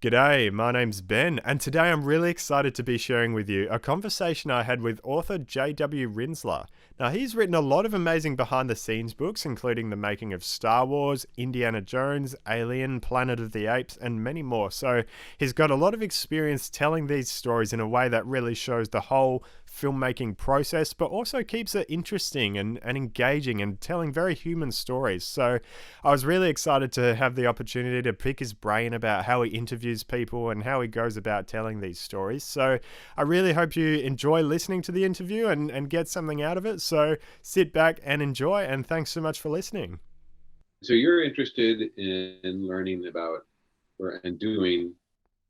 G'day, my name's Ben, and today I'm really excited to be sharing with you a conversation I had with author J W Rinzler. Now, he's written a lot of amazing behind the scenes books, including the making of Star Wars, Indiana Jones, Alien, Planet of the Apes, and many more. So, he's got a lot of experience telling these stories in a way that really shows the whole filmmaking process, but also keeps it interesting and engaging and telling very human stories. So, I was really excited to have the opportunity to pick his brain about how he interviews people and how he goes about telling these stories. So I really hope you enjoy listening to the interview and get something out of it. So sit back and enjoy, and thanks so much for listening. So you're interested in learning about and doing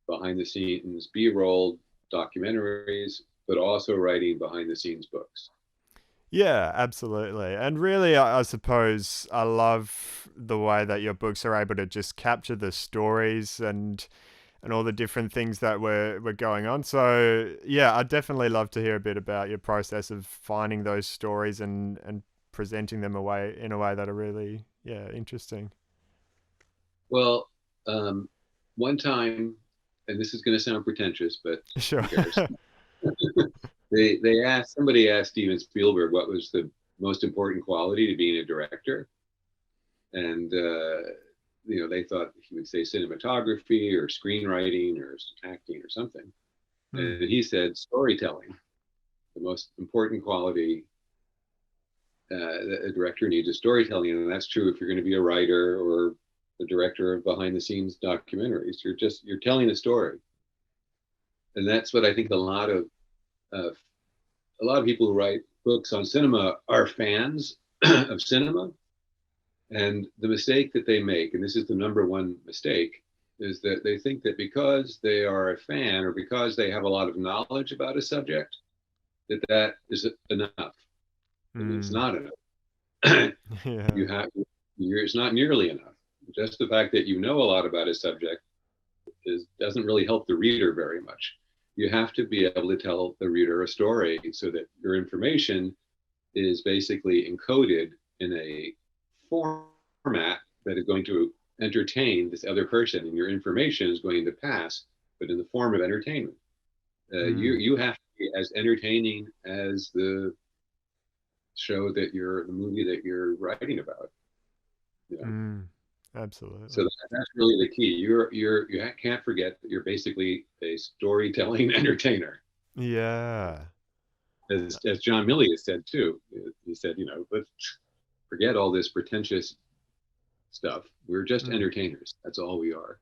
behind the scenes B-roll documentaries, but also writing behind the scenes books. Yeah, absolutely. And really, I suppose I love the way that your books are able to just capture the stories and all the different things that were going on. So yeah, I'd definitely love to hear a bit about your process of finding those stories and presenting them away in a way that are really interesting. Well, one time, and this is going to sound pretentious, but Sure. who cares? Somebody asked Steven Spielberg what was the most important quality to being a director, and they thought he would say cinematography or screenwriting or acting or something, Hmm. and he said storytelling. The most important quality a director needs is storytelling, and that's true if you're going to be a writer or the director of behind the scenes documentaries. You're telling a story, and that's what I think uh, a lot of people who write books on cinema are fans of cinema. And the mistake that they make, and this is the number one mistake, is that they think that because they are a fan or because they have a lot of knowledge about a subject, that is enough. And it's Hmm. not enough. Yeah. you have it's not nearly enough. Just the fact that you know a lot about a subject doesn't really help the reader very much. You have to be able to tell the reader a story so that your information is basically encoded in a format that is going to entertain this other person, and your information is going to pass, but in the form of entertainment. Hmm. You have to be as entertaining as the movie that you're writing about. You know, Hmm. so Absolutely. that's really the key. You can't forget that you're basically a storytelling entertainer, Yeah. as John Milius said too. He said, let's forget all this pretentious stuff. We're just Hmm. entertainers. That's all we are.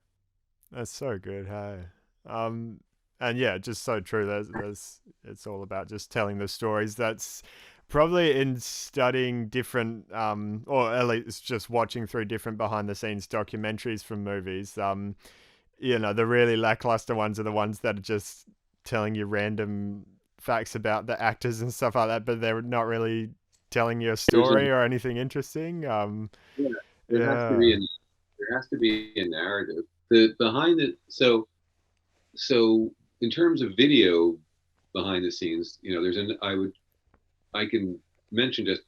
That's so good, hey. Um, and yeah, just so true. There's it's all about just telling the stories. That's probably in studying different, or at least just watching through different behind the scenes documentaries from movies. The really lackluster ones are the ones that are just telling you random facts about the actors and stuff like that, but they're not really telling you a There's a story or anything interesting. Yeah, there has to be Yeah. a there has to be a narrative. The behind it. So in terms of video behind the scenes, there's an I can mention just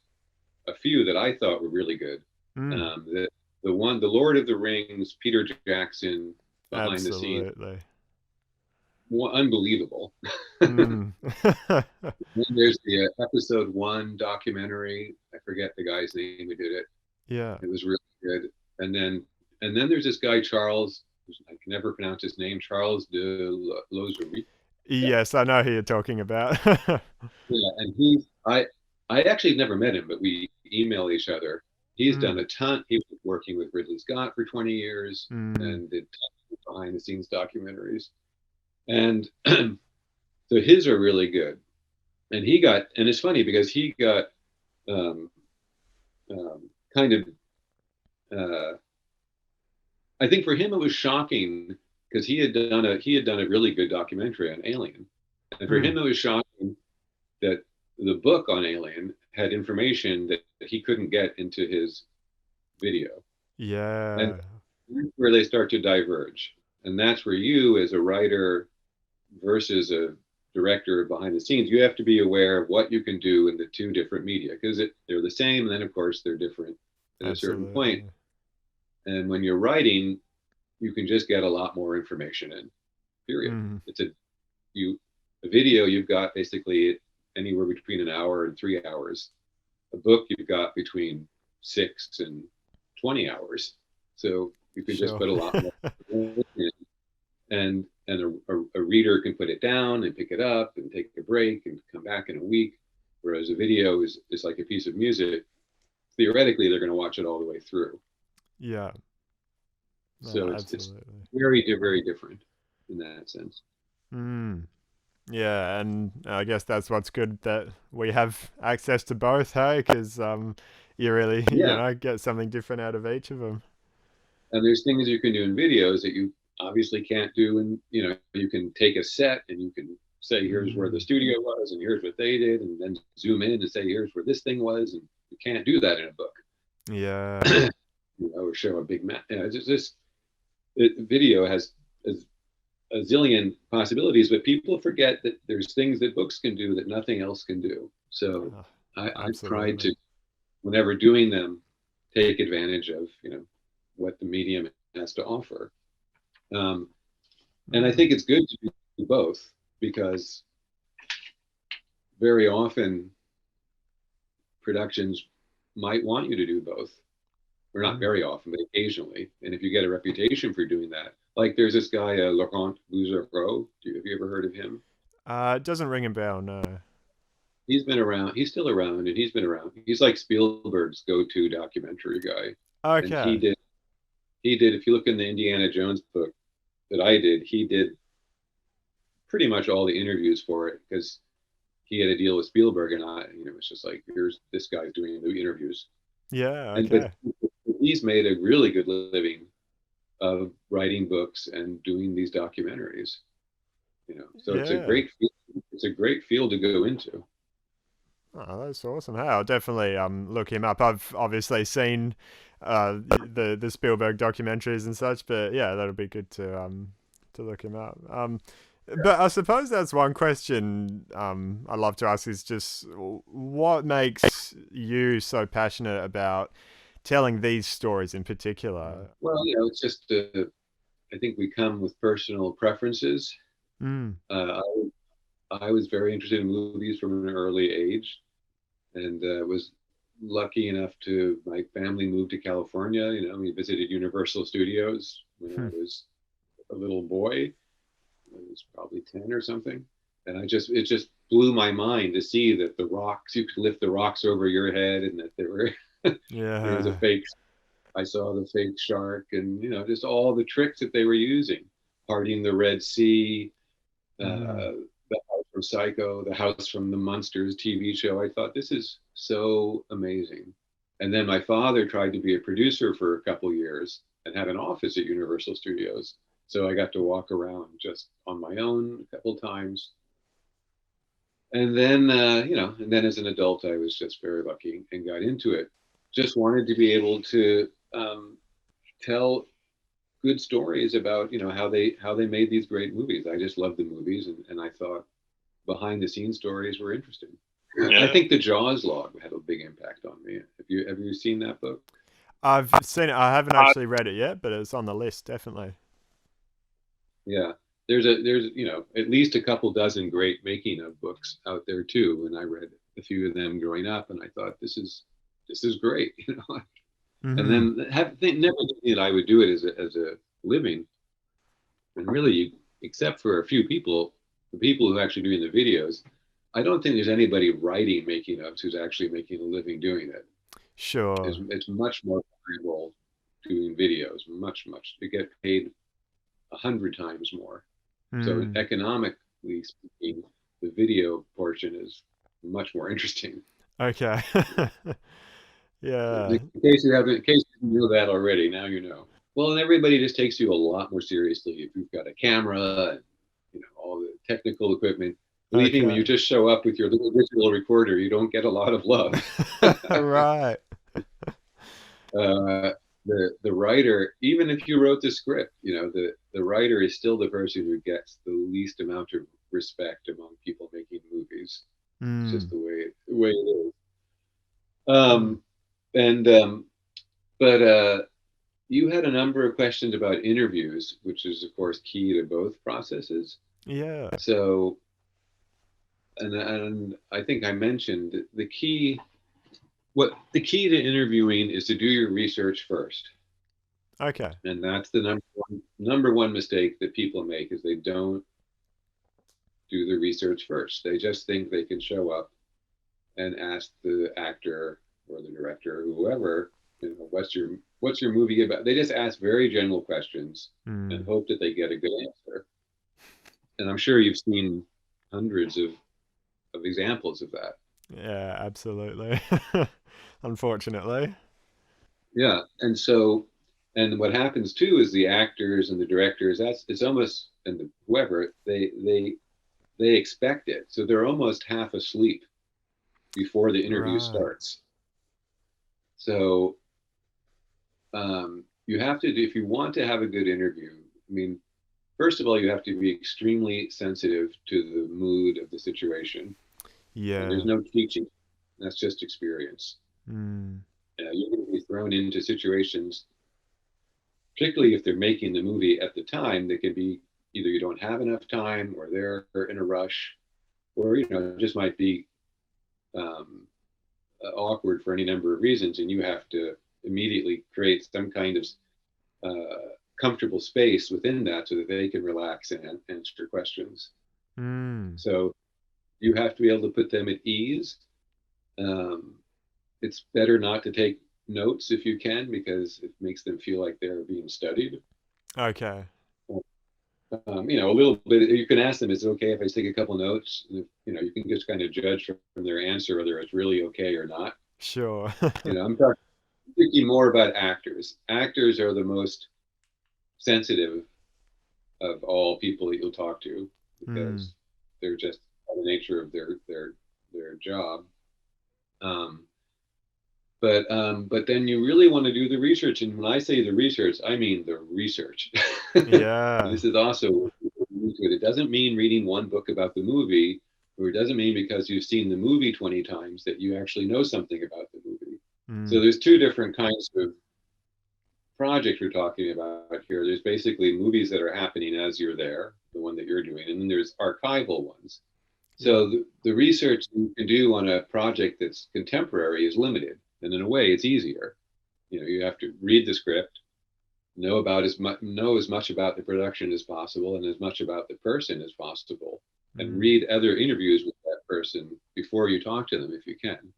a few that I thought were really good. Mm, The Lord of the Rings, Peter Jackson behind the scenes, absolutely. unbelievable. Mm. Then there's the episode one documentary. I forget the guy's name who did it. Yeah. It was really good. And then there's this guy Charles. I can never pronounce his name. Charles de Lozery. Yeah, Yes, I know who you're talking about. yeah. And I actually never met him, but we email each other. He's done Mm, a ton. He was working with Ridley Scott for 20 years mm, and did tons of behind the scenes documentaries. And so his are really good. And it's funny because he got um, kind of uh, I think for him it was shocking because he had done a really good documentary on Alien, and for him mm. it was shocking that the book on Alien had information that he couldn't get into his video, and Yeah, that's where they start to diverge, and that's where you as a writer versus a director behind the scenes, you have to be aware of what you can do in the two different media because they're the same, and then of course they're different at a certain point. absolutely. And when you're writing, you can just get a lot more information in. Period. Mm, It's a video you've got basically anywhere between an hour and 3 hours. A book you've got between 6 and 20 hours. So you can just sure. put a lot more in, and a reader can put it down and pick it up and take a break and come back in a week. Whereas a video is like a piece of music. Theoretically, they're going to watch it all the way through. Yeah. No, So it's absolutely. very different in that sense. Mm. Yeah, and I guess that's what's good that we have access to both, hey, because you really, Yeah, get something different out of each of them. and there's things you can do in videos that you obviously can't do, and you can take a set and you can say here's where the Mm. studio was and here's what they did, and then zoom in and say here's where this thing was, and you can't do that in a book. Yeah. Or show a big map. It's just video has a zillion possibilities, but people forget that there's things that books can do that nothing else can do. So Oh, I've tried absolutely. to, whenever doing them, take advantage of what the medium has to offer. Um, and I Mm. think it's good to do both, because very often productions might want you to do both, or not Mm. very often, but occasionally. And if you get a reputation for doing that, like there's this guy, Laurent Bouzereau. Have you ever heard of him? It doesn't ring a bell, no. He's been around. He's still around, and he's been around. He's like Spielberg's go-to documentary guy. And he Okay. did. He did. If you look in the Indiana Jones book that I did, he did pretty much all the interviews for it, because he had a deal with Spielberg, and it's just like, here's this guy doing the interviews. Yeah, And but okay. he's made a really good living of writing books and doing these documentaries. So Yeah. it's a great field to go into. Oh, that's awesome. Hey, I'll definitely look him up. I've obviously seen the Spielberg documentaries and such, but yeah, that'll be good to look him up. But I suppose that's one question I'd love to ask is just what makes you so passionate about telling these stories in particular? Well, it's just I think we come with personal preferences. Mm. Uh, I was very interested in movies from an early age, and was lucky enough to my family moved to California. We visited Universal Studios when I Hmm. was a little boy. I was probably 10 or something, and it just blew my mind to see that the rocks, you could lift the rocks over your head, and that there was a Yeah. fake. I saw the fake shark, and just all the tricks that they were using, parting the Red Sea, Mm. the house from Psycho, the house from the Munsters TV show. I thought this is so amazing. And then my father tried to be a producer for a couple of years and had an office at Universal Studios. So I got to walk around just on my own a couple of times. And then, as an adult, I was just very lucky and got into it. Just wanted to be able to tell good stories about how they made these great movies. I just loved the movies, and I thought behind the scenes stories were interesting. I think the Jaws log had a big impact on me. Have you seen that book? I've seen it. I haven't actually read it yet, but it's on the list, definitely. Yeah, there's at least a couple dozen great making of books out there too, and I read a few of them growing up, and I thought this is great. And Mm-hmm. then never thinking that I would do it as a living, and really, except for a few people, the people who are actually doing the videos, I don't think there's anybody writing making ofs who's actually making a living doing it. It's, Sure. it's much more valuable doing videos, much. You get paid 100 times more. So Mm. economically speaking, the video portion is much more interesting. Okay. In Yeah. in case you knew that already, now you know. Well, and everybody just takes you a lot more seriously if you've got a camera and all the technical equipment. Believe me, when you Okay. just show up with your little digital recorder, you don't get a lot of love. Right. The writer, even if you wrote the script, the writer is still the person who gets the least amount of respect among people making movies. It's just Mm. the way it is. Mm. And but You had a number of questions about interviews, which is, of course, key to both processes. Yeah. So, and I think I mentioned the key. What the key to interviewing is to do your research first, Okay. and that's the number one mistake that people make is they don't do the research first. They just think they can show up and ask the actor or the director or whoever, what's your movie about? They just ask very general questions and Mm. hope that they get a good answer. And I'm sure you've seen hundreds of examples of that. Yeah, absolutely. Unfortunately. Yeah. And what happens too is the actors and the directors, that's it's almost and whoever, they expect it. So they're almost half asleep before the interview Right. starts. So you have to, if you want to have a good interview, I mean, first of all, you have to be extremely sensitive to the mood of the situation. And there's Yeah. no teaching, that's just experience. Mm. You're going to be thrown into situations, particularly if they're making the movie at the time, that can be either you don't have enough time or they're in a rush, or, just might be um, awkward for any number of reasons. And you have to immediately create some kind of comfortable space within that so that they can relax and answer questions. Mm. So you have to be able to put them at ease. Um, it's better not to take notes if you can because it makes them feel like they're being studied. Okay. A little bit. You can ask them, "Is it okay if I take a couple notes?" You can just kind of judge from their answer whether it's really okay or not. Sure. I'm thinking more about actors. Actors are the most sensitive of all people that you'll talk to Mm. because they're just the nature of their job. Um, but then you really want to do the research, and when I say the research, I mean the research. Yeah. This is also it doesn't mean reading one book about the movie, or it doesn't mean because you've seen the movie 20 times that you actually know something about the movie. So Mm. there's two different kinds of project we're talking about here. There's basically movies that are happening as you're there, the one that you're doing, and then there's archival ones. Yeah. So the research you can do on a project that's contemporary is limited, and in a way, it's easier. You have to read the script, know as much about the production as possible, and as much about the person as possible, and Mm. read other interviews with that person before you talk to them if you can.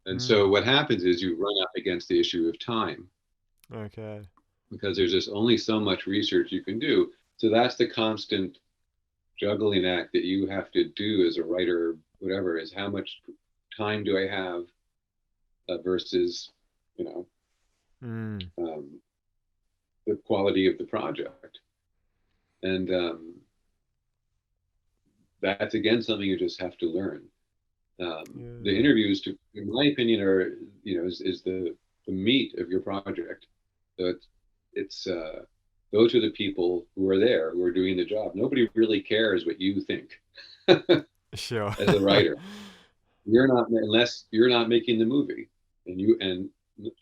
And so Mm. what happens is you run up against the issue of time Okay. because there's just only so much research you can do. So that's the constant juggling act that you have to do as a writer, whatever, is how much time do I have versus, you know, Mm. um, the quality of the project. And that's again something you just have to learn. The Yeah. interviews, in my opinion, are is the meat of your project. So it's those are the people who are there who are doing the job. Nobody really cares what you think Sure. as a writer. You're not unless you're not making the movie, and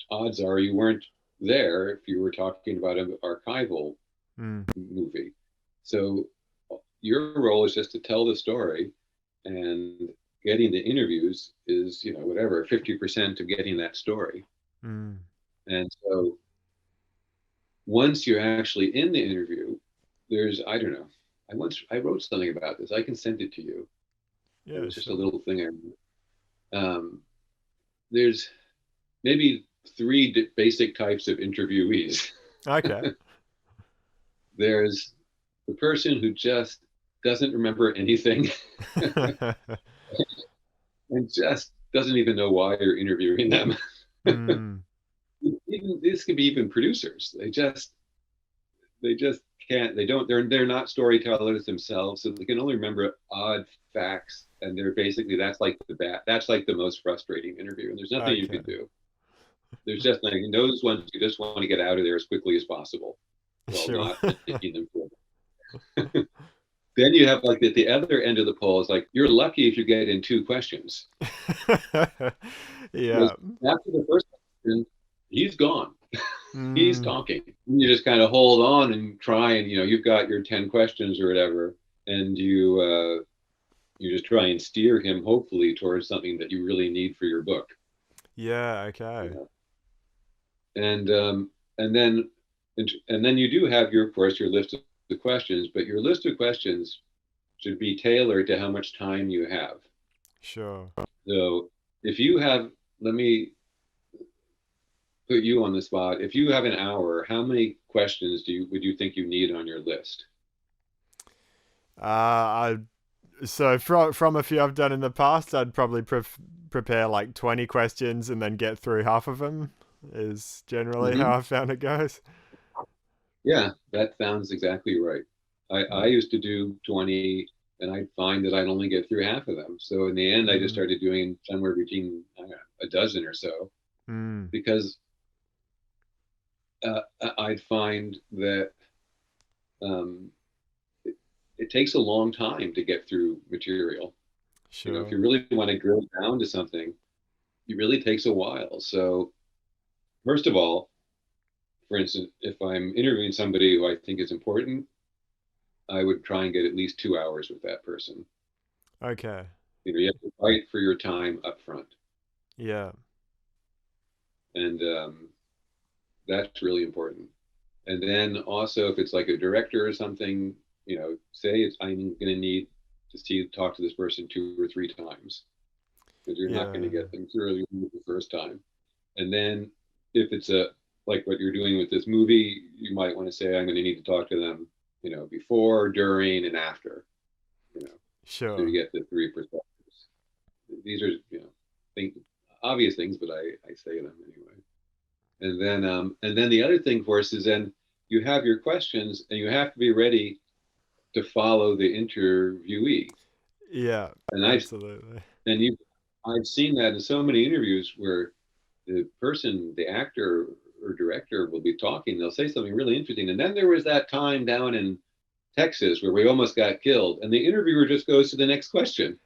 odds are you weren't there if you were talking about an archival Mm. movie. So your role is just to tell the story, and getting the interviews is whatever 50% of getting that story. Mm. And so once you're actually in the interview, there's I don't know. I wrote something about this. I can send it to you. It Yeah, was just a sure. little thing. There's maybe three basic types of interviewees. Okay. There's the person who just doesn't remember anything and just doesn't even know why you're interviewing them. Mm. Even this could be even producers. They just can't. They're not storytellers themselves, so they can only remember odd facts. And they're basically that's like the most frustrating interview. And there's nothing you Okay. can do. There's just nothing. Those ones you just want to get out of there as quickly as possible while Sure. not making them feel. Then you have like the other end of the poll is like you're lucky if you get in two questions. Because Yeah. after the first question, he's gone. He's Mm, talking. You just kind of hold on and try, and you've got your 10 questions or whatever, and you just try and steer him hopefully towards something that you really need for your book. yeah, You okay. know? And and then and then you do have your, of course, your list of the questions, but your list of questions should be tailored to how much time you have. Sure. So if you have, let me put you on the spot. If you have an hour, how many questions would you think you need on your list? I so from a few I've done in the past, I'd probably prepare like 20 questions and then get through half of them. Is generally how Hmm. I found it goes. Yeah, that sounds exactly right. I Mm. used to do 20, and I'd find that I'd only get through half of them. So in the end, I just Mm. started doing somewhere between, I don't know, a dozen or so, Mm. because I'd find that um, it, it takes a long time to get through material. If Sure. you really want to drill down to something, it really takes a while. So first of all, for instance, if I'm interviewing somebody who I think is important, I would try and get at least 2 hours with that person. Okay. You have to fight for your time up front, Yeah. and that's really important. And then also, if it's like a director or something, say I'm going to need to talk to this person 2 or 3 times, because you're not going to Yeah. get them through the first time. And then if it's a like what you're doing with this movie, you might want to say I'm going to need to talk to them, before, during, and after. You know, so you Sure. get the three perspectives. These are think, obvious things, but I say them anyway. And then the other thing, of course, is then you have your questions, and you have to be ready to follow the interviewee. Yeah. And Absolutely. you I've seen that in so many interviews where the actor or director will be talking. They'll say something really interesting, and then there was that time down in Texas where we almost got killed, and the interviewer just goes to the next question.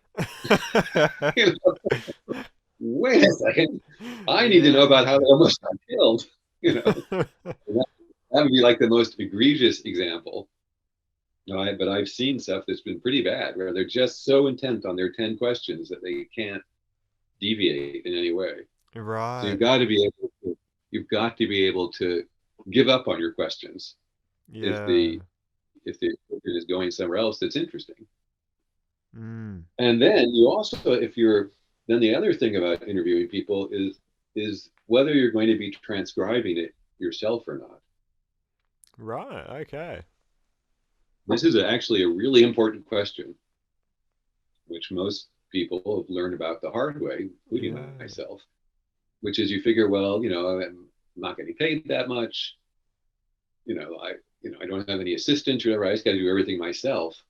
you know, Wait a second, I need to know about how they Yeah. almost got killed. You know, that would be like the most egregious example. But I've seen stuff that's been pretty bad where they're just so intent on their 10 questions that they can't deviate in any way. So Right. you've got to be able to give up on your questions if Yeah. the question is going somewhere else that's interesting. Mm. And then you also, if you're then the other thing about interviewing people is whether you're going to be transcribing it yourself or not. Right. Okay. This is actually a really important question, which most people have learned about the hard way, including Yeah. myself, which is you figure, well, I'm not getting paid that much. I don't have any assistants or whatever. I just got to do everything myself.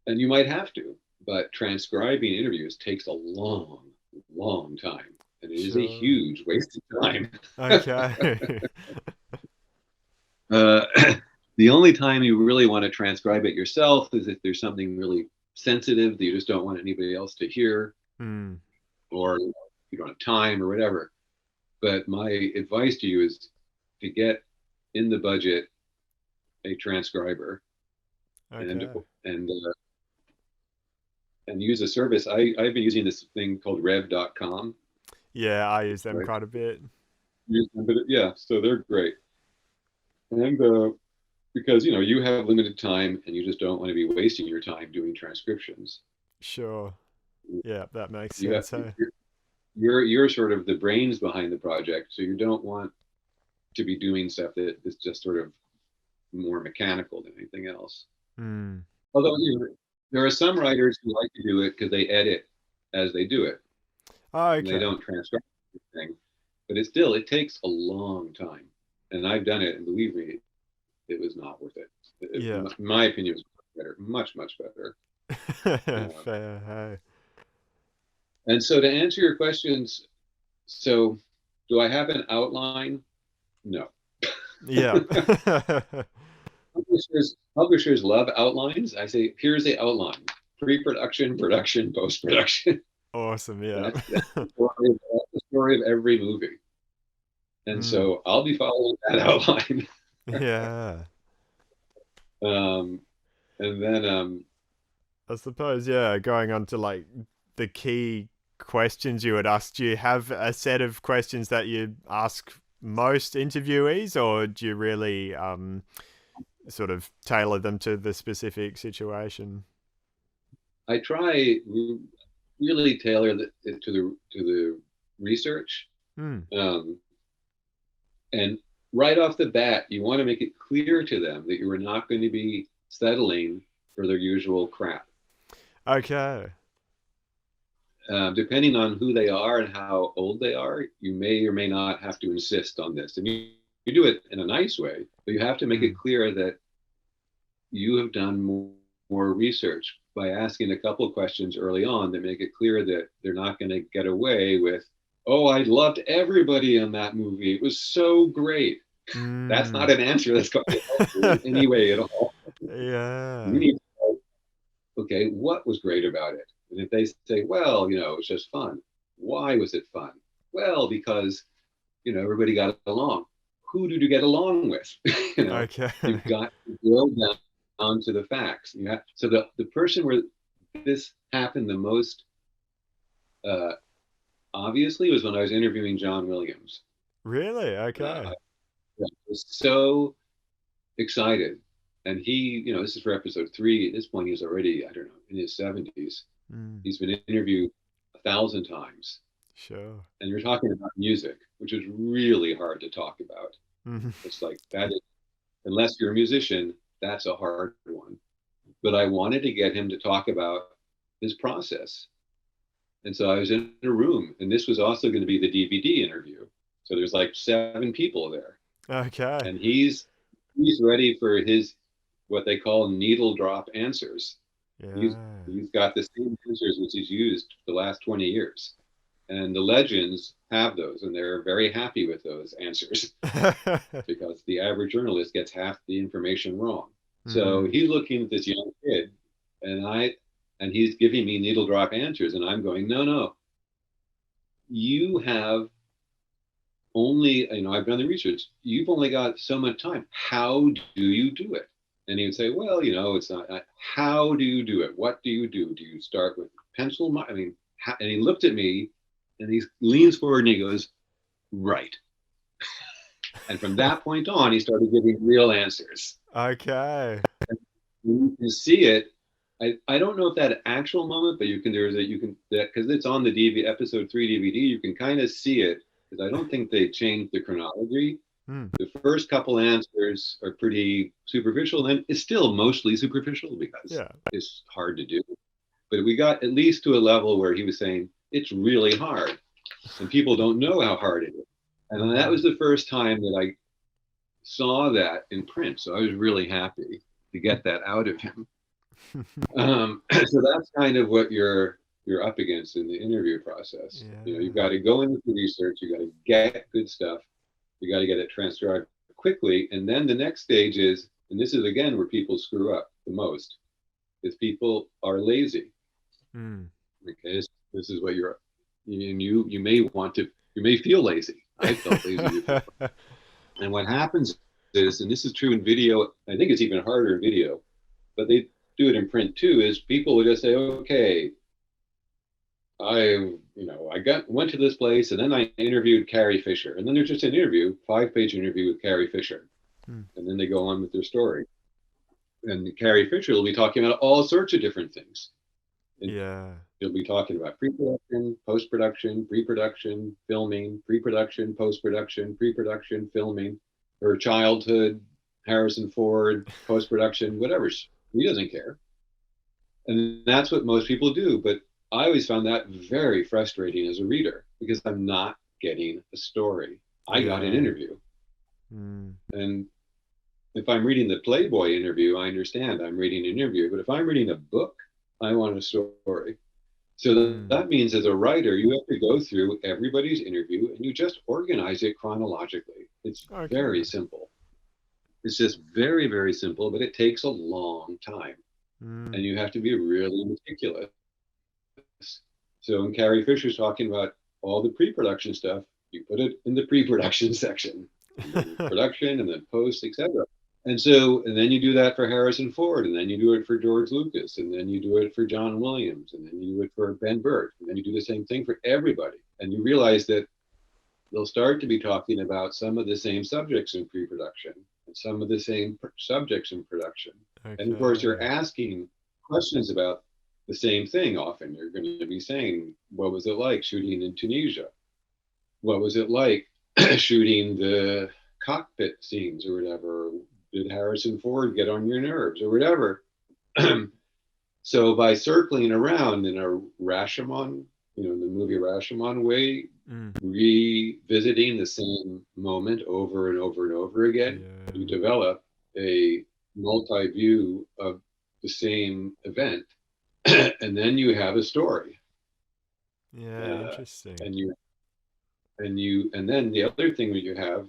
And you might have to, but transcribing interviews takes a long, long time. And it is a Sure. huge waste of time. Okay. uh, the only time you really want to transcribe it yourself is if there's something really sensitive that you just don't want anybody else to hear, Mm. or you don't have time or whatever. But my advice to you is to get in the budget a transcriber, and Okay. and uh, and use a service. I've been using this thing called rev.com. Yeah, I use them Right. quite a bit. But yeah, so they're great. And because you have limited time and you just don't want to be wasting your time doing transcriptions. Sure. Yeah, that makes You have sense. Hey. you're sort of the brains behind the project, so you don't want to be doing stuff that is just sort of more mechanical than anything else. Mm. Although there are some writers who like to do it because they edit as they do it Oh, and they okay. don't transcribe anything. But it takes a long time, and I've done it, and believe me, it was not worth it. Yeah. In my opinion, it was better, much better. Uh, Fair. Hey. and so to answer your questions, so do I have an outline? No. Yeah. Publishers love outlines. I say, here's the outline: pre-production, production, post-production. Awesome. Yeah. That's the story of every movie. And Mm. so I'll be following that outline. Yeah. um, and then I suppose, yeah, going on to like the key questions you would ask, do you have a set of questions that you ask most interviewees, or do you really sort of tailor them to the specific situation? I try really tailor it to the research. Hmm. Um, and right off the bat, you want to make it clear to them that you are not going to be settling for their usual crap. Okay. Depending on who they are and how old they are, you may or may not have to insist on this. And you do it in a nice way, but you have to make Hmm. it clear that you have done more research by asking a couple of questions early on that make it clear that they're not going to get away with, oh, I loved everybody in that movie. It was so great. That's Hmm. not an answer that's going to help you in any way at all. You Yeah. need to know, okay, what was great about it? And if they say, well, it was just fun. Why was it fun? Well, because, everybody got along. Who did you get along with? you know, Okay. you've got to drill down to the facts. So the person where this happened the most uh, obviously was when I was interviewing John Williams. Really? I Okay. was so excited. And he, this is for episode 3. At this point, he's already, I don't know, in his 70s. Mm, He's been interviewed 1,000 times. sure. And you're talking about music, which is really hard to talk about. Mhm. It's like that is, unless you're a musician, that's a hard one. But I wanted to get him to talk about his process. And so I was in a room, and this was also going to be the DVD interview. So there's like 7 people there, Okay. and he's ready for his what they call needle drop answers. He's Yeah. he's got the same answers which he's used the last 20 years. And the legends have those, and they're very happy with those answers because the average journalist gets half the information wrong. So Mm, he's looking at this young kid, and he's giving me needle drop answers, and I'm going, no, no, you have only, I've done the research. You've only got so much time. How do you do it? And he would say, well, it's not. How do you do it? What do you do? Do you start with pencil? And he looked at me, and he leans forward and he goes, right. And from that point on, he started giving real answers. okay. You can see it. I don't know if that actual moment, but you can that because it's on the DV episode 3 DVD. You can kind of see it because I don't think they changed the chronology. Mm, The first couple answers are pretty superficial, and it's still mostly superficial because yeah. it's hard to do. But we got at least to a level where he was saying it's really hard, and people don't know how hard it is. And that Mm. was the first time that I saw that in print. So I was really happy to get that out of him. So that's kind of what you're up against in the interview process. You've Yeah. got to go into the research, you got to get good stuff, you got to get it transcribed quickly, and then the next stage is, and this is again where people screw up the most, is people are lazy. Mm. Okay, this is what you may want to, you may feel lazy. I felt lazy before. And what happens is, and this is true in video, I think it's even harder in video, but they do it in print too, is people will just say, okay, I went to this place and then I interviewed Carrie Fisher. And then there's just an interview, 5-page interview with Carrie Fisher. Mm. And then they go on with their story. And Carrie Fisher will be talking about all sorts of different things. And Yeah. she'll be talking about pre-production, post-production, pre-production, filming, pre-production, post-production, pre-production, filming, her childhood, Harrison Ford, post-production, whatever. He doesn't care. And that's what most people do. But I always found that very frustrating as a reader because I'm not getting a story. I got an Yeah. interview. Mm. And if I'm reading the Playboy interview, I understand I'm reading an interview. But if I'm reading a book, I want a story. So Mm. that means as a writer, you have to go through everybody's interview and you just organize it chronologically. It's Okay. very simple. It's just very, very simple, but it takes a long time. And Mm. you have to be really meticulous. So when Carrie Fisher's talking about all the pre-production stuff, You put it in the pre-production section, and then production, and then post, etc. And so, and then you do that for Harrison Ford, and then you do it for George Lucas, and then you do it for John Williams, and then you do it for Ben Burtt, and then you do the same thing for everybody. And you realize that they'll start to be talking about some of the same subjects in pre-production and some of the same subjects in production. Okay. And of course, you're asking questions about the same thing often. You're going to be saying, what was it like shooting in Tunisia? What was it like shooting the cockpit scenes or whatever? Did Harrison Ford get on your nerves or whatever? So by circling around in a Rashomon, the movie Rashomon way, revisiting the same moment over and over and over again, you develop a multi-view of the same event, and then you have a story. Interesting. And then the other thing that you have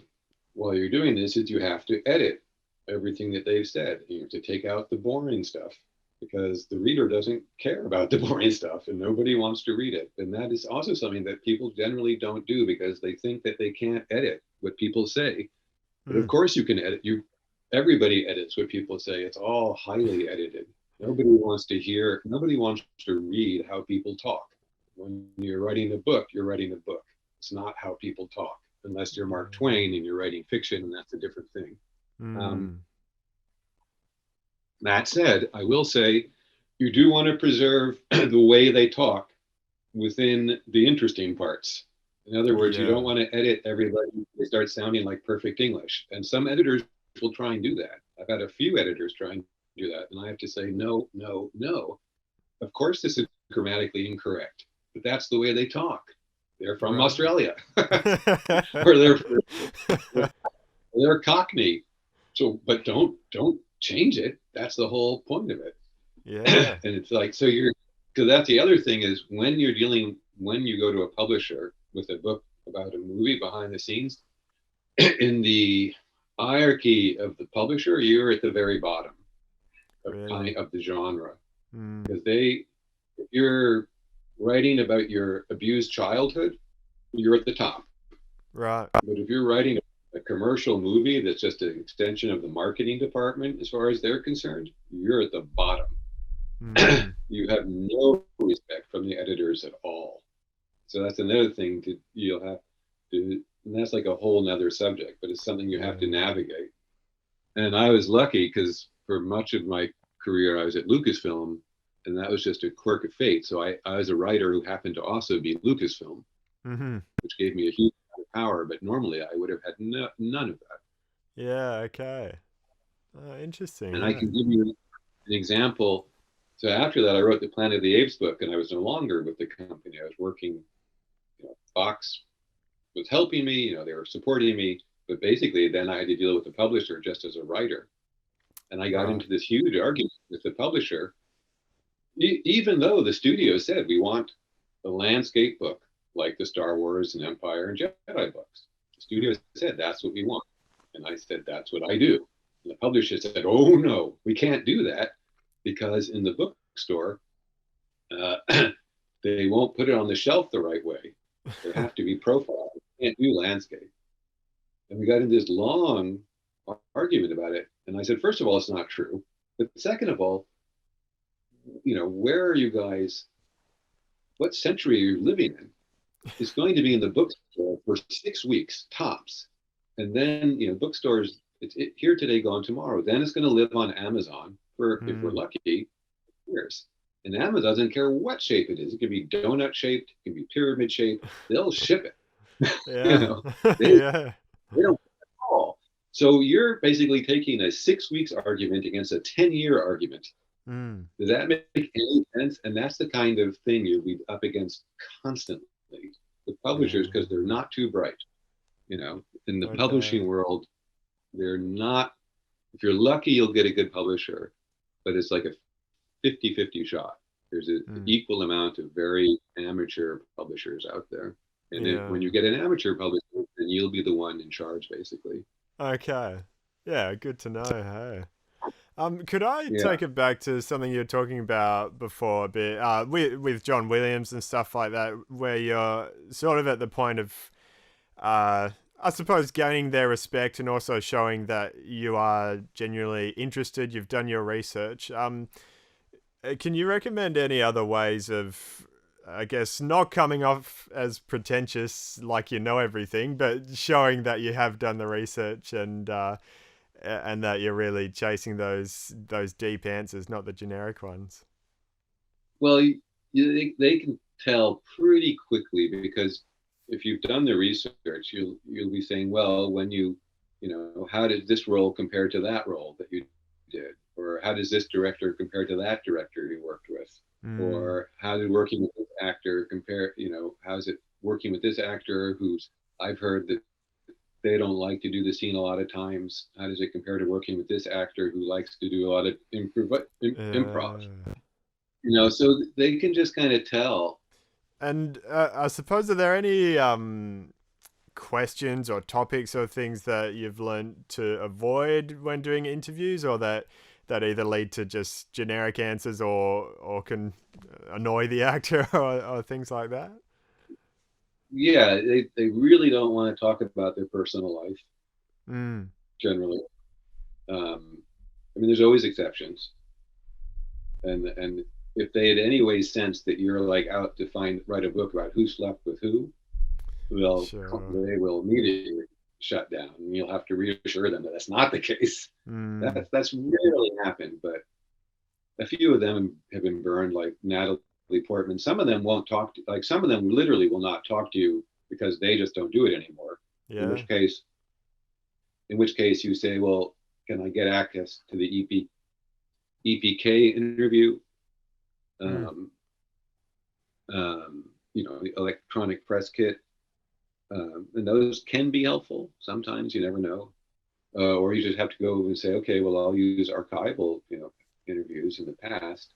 while you're doing this is you have to edit everything that they've said. You have to take out the boring stuff, because the reader doesn't care about the boring stuff and nobody wants to read it. And that is also something that people generally don't do, because they think that they can't edit what people say. But of course you can edit. Everybody edits what people say. It's all highly edited. Nobody wants to read how people talk. When you're writing a book, you're writing a book. It's not how people talk, unless you're Mark Twain and you're writing fiction, and that's a different thing. That said, I will say you do want to preserve the way they talk within the interesting parts. In other words, you don't want to edit everybody. They start sounding like perfect English. And some editors will try and do that. I've had a few editors try and do that. And I have to say, no, no, no. Of course, this is grammatically incorrect, but that's the way they talk. They're from Australia, or they're Cockney. So, but don't change it. That's the whole point of it. Yeah. And it's like, because that's the other thing is when you go to a publisher with a book about a movie behind the scenes, in the hierarchy of the publisher, you're at the very bottom of the genre. Because if you're writing about your abused childhood, you're at the top. Right. But if you're writing a commercial movie that's just an extension of the marketing department, as far as they're concerned, you're at the bottom. You have no respect from the editors at all. So that's another thing you'll have to, and that's like a whole nother subject, but it's something you have to navigate. And I was lucky because for much of my career, I was at Lucasfilm, and that was just a quirk of fate. So I was a writer who happened to also be Lucasfilm, which gave me a huge amount of power, but normally I would have had none of that. Yeah, okay. Interesting. And I can give you an example. So after that, I wrote the Planet of the Apes book, and I was no longer with the company. I was working, Fox was helping me, they were supporting me, but basically then I had to deal with the publisher just as a writer. And I got into this huge argument with the publisher, even though the studio said, we want a landscape book like the Star Wars and Empire and Jedi books. The studio said, that's what we want. And I said, that's what I do. And the publisher said, oh no, we can't do that, because in the bookstore, they won't put it on the shelf the right way. They have to be profiled. We can't do landscape. And we got into this long argument about it. And I said, first of all, it's not true. But second of all, where are you guys? What century are you living in? It's going to be in the bookstore for 6 weeks tops. And then, bookstores, it's here today, gone tomorrow. Then it's going to live on Amazon for, if we're lucky, years. And Amazon doesn't care what shape it is. It can be donut shaped, it can be pyramid shaped. They'll ship it. Yeah. They don't at all. So you're basically taking a 6 weeks argument against a 10-year argument. Does that make any sense? And that's the kind of thing you'll be up against constantly with publishers, because they're not too bright. In the publishing world, they're not, if you're lucky, you'll get a good publisher, but it's like a 50-50 shot. There's an equal amount of very amateur publishers out there. And then when you get an amateur publisher, then you'll be the one in charge, basically. Okay. Yeah, good to know. Hey. Could I take it back to something you were talking about before a bit, with John Williams and stuff like that, where you're sort of at the point of uh, I suppose gaining their respect and also showing that you are genuinely interested, you've done your research. Can you recommend any other ways of, I guess, not coming off as pretentious, like you know everything, but showing that you have done the research and that you're really chasing those deep answers, not the generic ones? Well, they can tell pretty quickly because if you've done the research, you'll be saying, well, when how did this role compare to that role that you did, or how does this director compare to that director you worked with, Mm, or how did working with this actor compare? How's it working with this actor who's I've heard that they don't like to do the scene a lot of times. How does it compare to working with this actor who likes to do a lot of improv? yeah. So they can just kind of tell. And I suppose, are there any questions or topics or things that you've learned to avoid when doing interviews, or that either lead to just generic answers or can annoy the actor or things like that? Yeah, they really don't want to talk about their personal life Mm, generally. I mean, there's always exceptions, and if they had any way sensed that you're like out to write a book about who slept with who, well, sure. they will immediately shut down, and you'll have to reassure them that that's not the case. Mm, That's rarely happened, but a few of them have been burned, like Natalie Portman. Some of them won't talk to, like some of them literally will not talk to you because they just don't do it anymore. In yeah. which case, you say, well, can I get access to the EPK interview? Mm, Um, the electronic press kit, and those can be helpful. Sometimes you never know, or you just have to go and say, okay, well, I'll use archival, interviews in the past.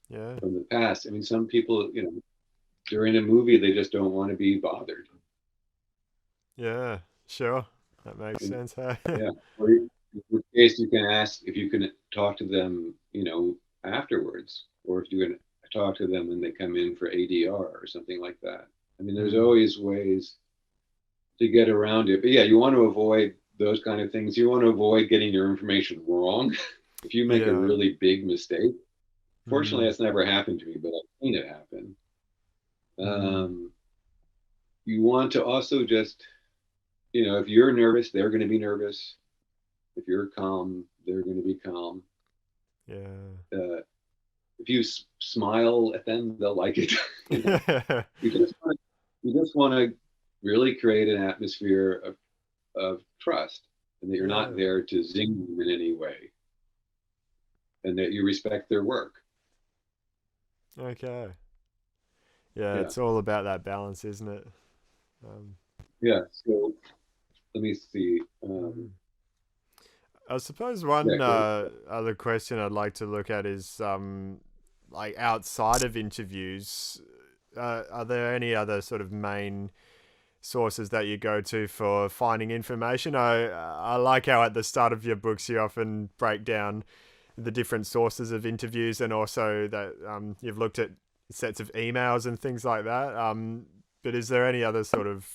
yeah. From the past, I mean, some people, during a movie, they just don't want to be bothered. Yeah. Sure. That makes And, sense. Huh? yeah. Or in which case, you can ask if you can talk to them, afterwards, or if you can talk to them when they come in for ADR or something like that. I mean, there's Mm, always ways to get around it. But yeah, you want to avoid those kind of things. You want to avoid getting your information wrong. If you make a yeah. really big mistake, fortunately, Mm, that's never happened to me, but I've seen it happen. mm, Um, you want to also just, if you're nervous, they're going to be nervous. If you're calm, they're going to be calm. yeah. Uh, if you smile at them, they'll like it. you know, you just want to really create an atmosphere of trust, and that you're not yeah. there to zing them in any way, and that you respect their work. Okay. Yeah, Yeah, it's all about that balance, isn't it? Um, yeah. So let me see. mm. I suppose Yeah, one go ahead. other question I'd like to look at is like outside of interviews, are there any other sort of main sources that you go to for finding information? I like how at the start of your books you often break down the different sources of interviews, and also that you've looked at sets of emails and things like that. But is there any other sort of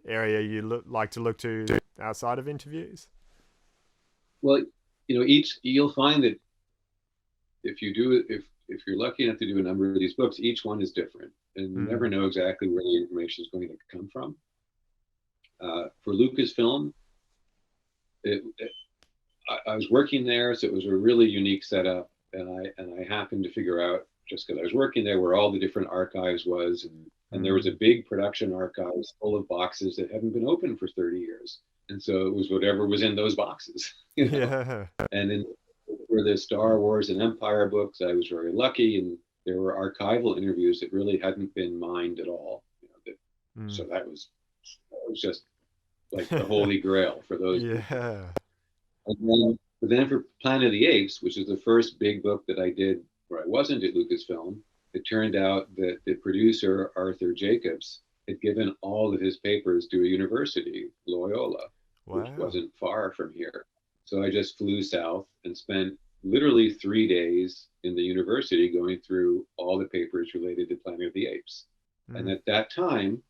area you like to look to outside of interviews? Well, each you'll find that if you do if you're lucky enough to do a number of these books, each one is different, and you never Mm. know exactly where the information is going to come from. For Lucasfilm, I was working there, so it was a really unique setup, and I happened to figure out just because I was working there where all the different archives was, and there was a Mm. big production archives full of boxes that hadn't been opened for 30 years, and so it was whatever was in those boxes, Yeah. And then for the Star Wars and Empire books, I was very lucky, and there were archival interviews that really hadn't been mined at all. Mm. So that was just like the holy grail for those people. Yeah. But then for Planet of the Apes, which is the first big book that I did where I wasn't at Lucasfilm, it turned out that the producer, Arthur Jacobs, had given all of his papers to a university, Loyola, which Wow. wasn't far from here. So I just flew south and spent literally 3 days in the university going through all the papers related to Planet of the Apes. And Mm. at that time,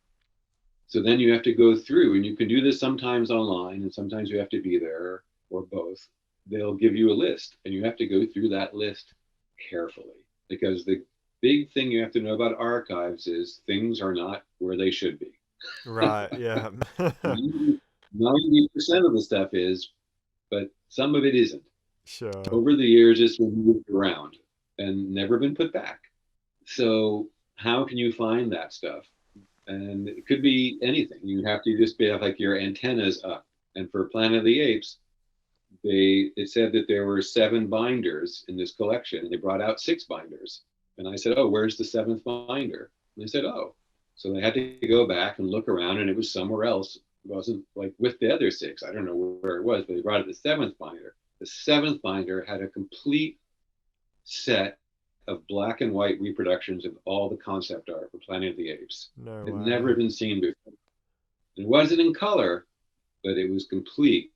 So then you have to go through, and you can do this sometimes online, and sometimes you have to be there, or both. They'll give you a list, and you have to go through that list carefully, because the big thing you have to know about archives is things are not where they should be. Right. Yeah. 90% of the stuff is, but some of it isn't. Sure. Over the years, it's been moved around and never been put back. So how can you find that stuff? And it could be anything. You have to just be have like your antennas up. And for Planet of the Apes, it said that there were 7 binders in this collection, and they brought out 6 binders. And I said, "Oh, where's the 7th binder?" And they said, "Oh." So they had to go back and look around, and it was somewhere else. It wasn't like with the other 6. I don't know where it was, but they brought out the 7th binder. The 7th binder had a complete set of black and white reproductions of all the concept art for Planet of the Apes. No It had way. never been seen before. It wasn't in color, but it was complete,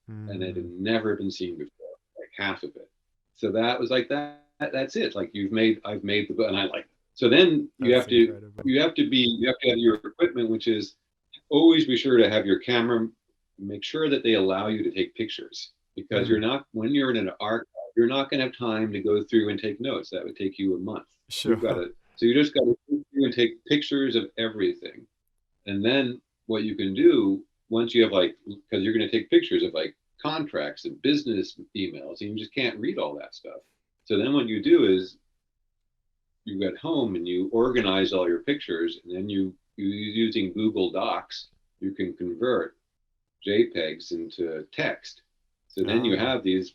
and it had Hmm. never been seen before, like half of it. So that was like that. That's it. Like I've made the book, and I like it. So then That's incredible. you have to have your equipment, which is always be sure to have your camera. Make sure that they allow you to take pictures, because Mm. you're not when you're in an archive, you're not going to have time to go through and take notes. That would take you a month. You've got Sure. to so you just got to go through and take pictures of everything, and then what you can do once you have like because you're going to take pictures of like contracts and business emails, and you just can't read all that stuff. So then what you do is you get home and you organize all your pictures, and then you using Google Docs, you can convert JPEGs into text. So then you Ah. have these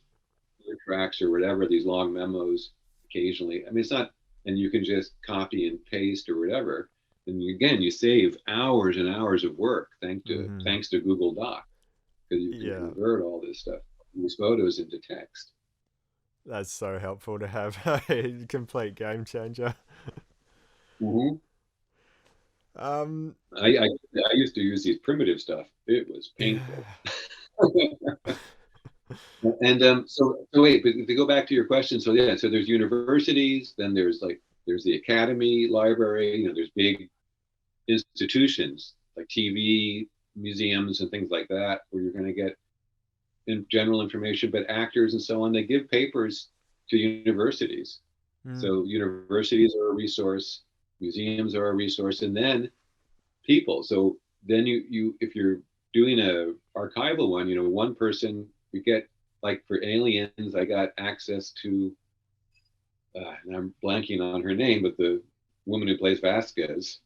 tracks or whatever, these long memos occasionally. I mean, it's not, and you can just copy and paste or whatever. And again, you save hours and hours of work Hmm. thanks to Google Docs, because you can Yeah. convert all this stuff, these photos into text. That's so helpful to have a complete game changer. Mm-hmm. Um. I used to use these primitive stuff. It was painful. Yeah. And so wait, but to go back to your question, so yeah, so there's universities, then there's the academy library, there's big institutions like TV museums and things like that, where you're going to get in general information. But actors and so on, they give papers to universities. Mm. So universities are a resource, museums are a resource, and then people. So then you if you're doing a archival one, one person you get like for aliens, I got access to and I'm blanking on her name, but the woman who plays Vasquez.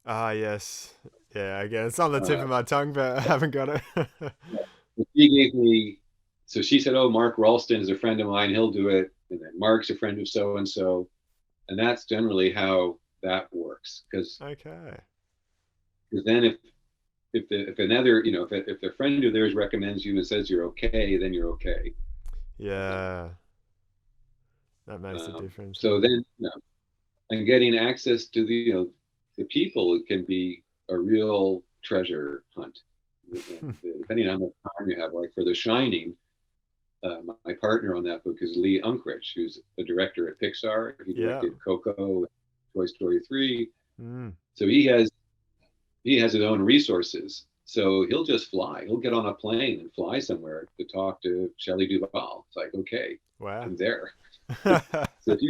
Ah, yes. Yeah, again, it's on the tip Uh, of my tongue, but I haven't got it. she gave me, so she said, "Oh, Mark Ralston is a friend of mine. He'll do it." And then Mark's a friend of so and so, and that's generally how that works. Because Okay. then if another if a friend of theirs recommends you and says you're okay, then you're okay. Um, Yeah, that makes a difference. so then and getting access to the people can be a real treasure hunt. Depending on how much time you have, like for The Shining, my partner on that book is Lee Unkrich, who's the director at Pixar. He Yeah. directed Coco, Toy Story 3. Mm. So he has his own resources. So he'll just fly. He'll get on a plane and fly somewhere to talk to Shelley Duvall. It's like, okay, Wow. I'm there. So if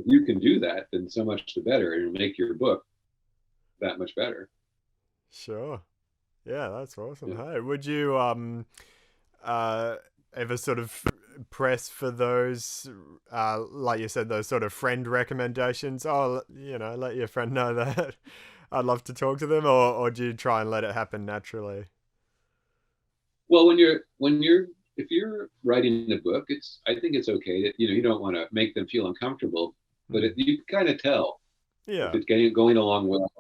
you can do that, then so much the better. It'll make your book that much better. Sure. Yeah, that's awesome. Yeah. Hey, would you uh ever sort of press for those like you said, those sort of friend recommendations? Oh, let your friend know that I'd love to talk to them, or do you try and let it happen naturally? Well, if you're writing a book, I think it's okay that you don't want to make them feel uncomfortable, but Mm. you kind of tell if Yeah. it's going along well.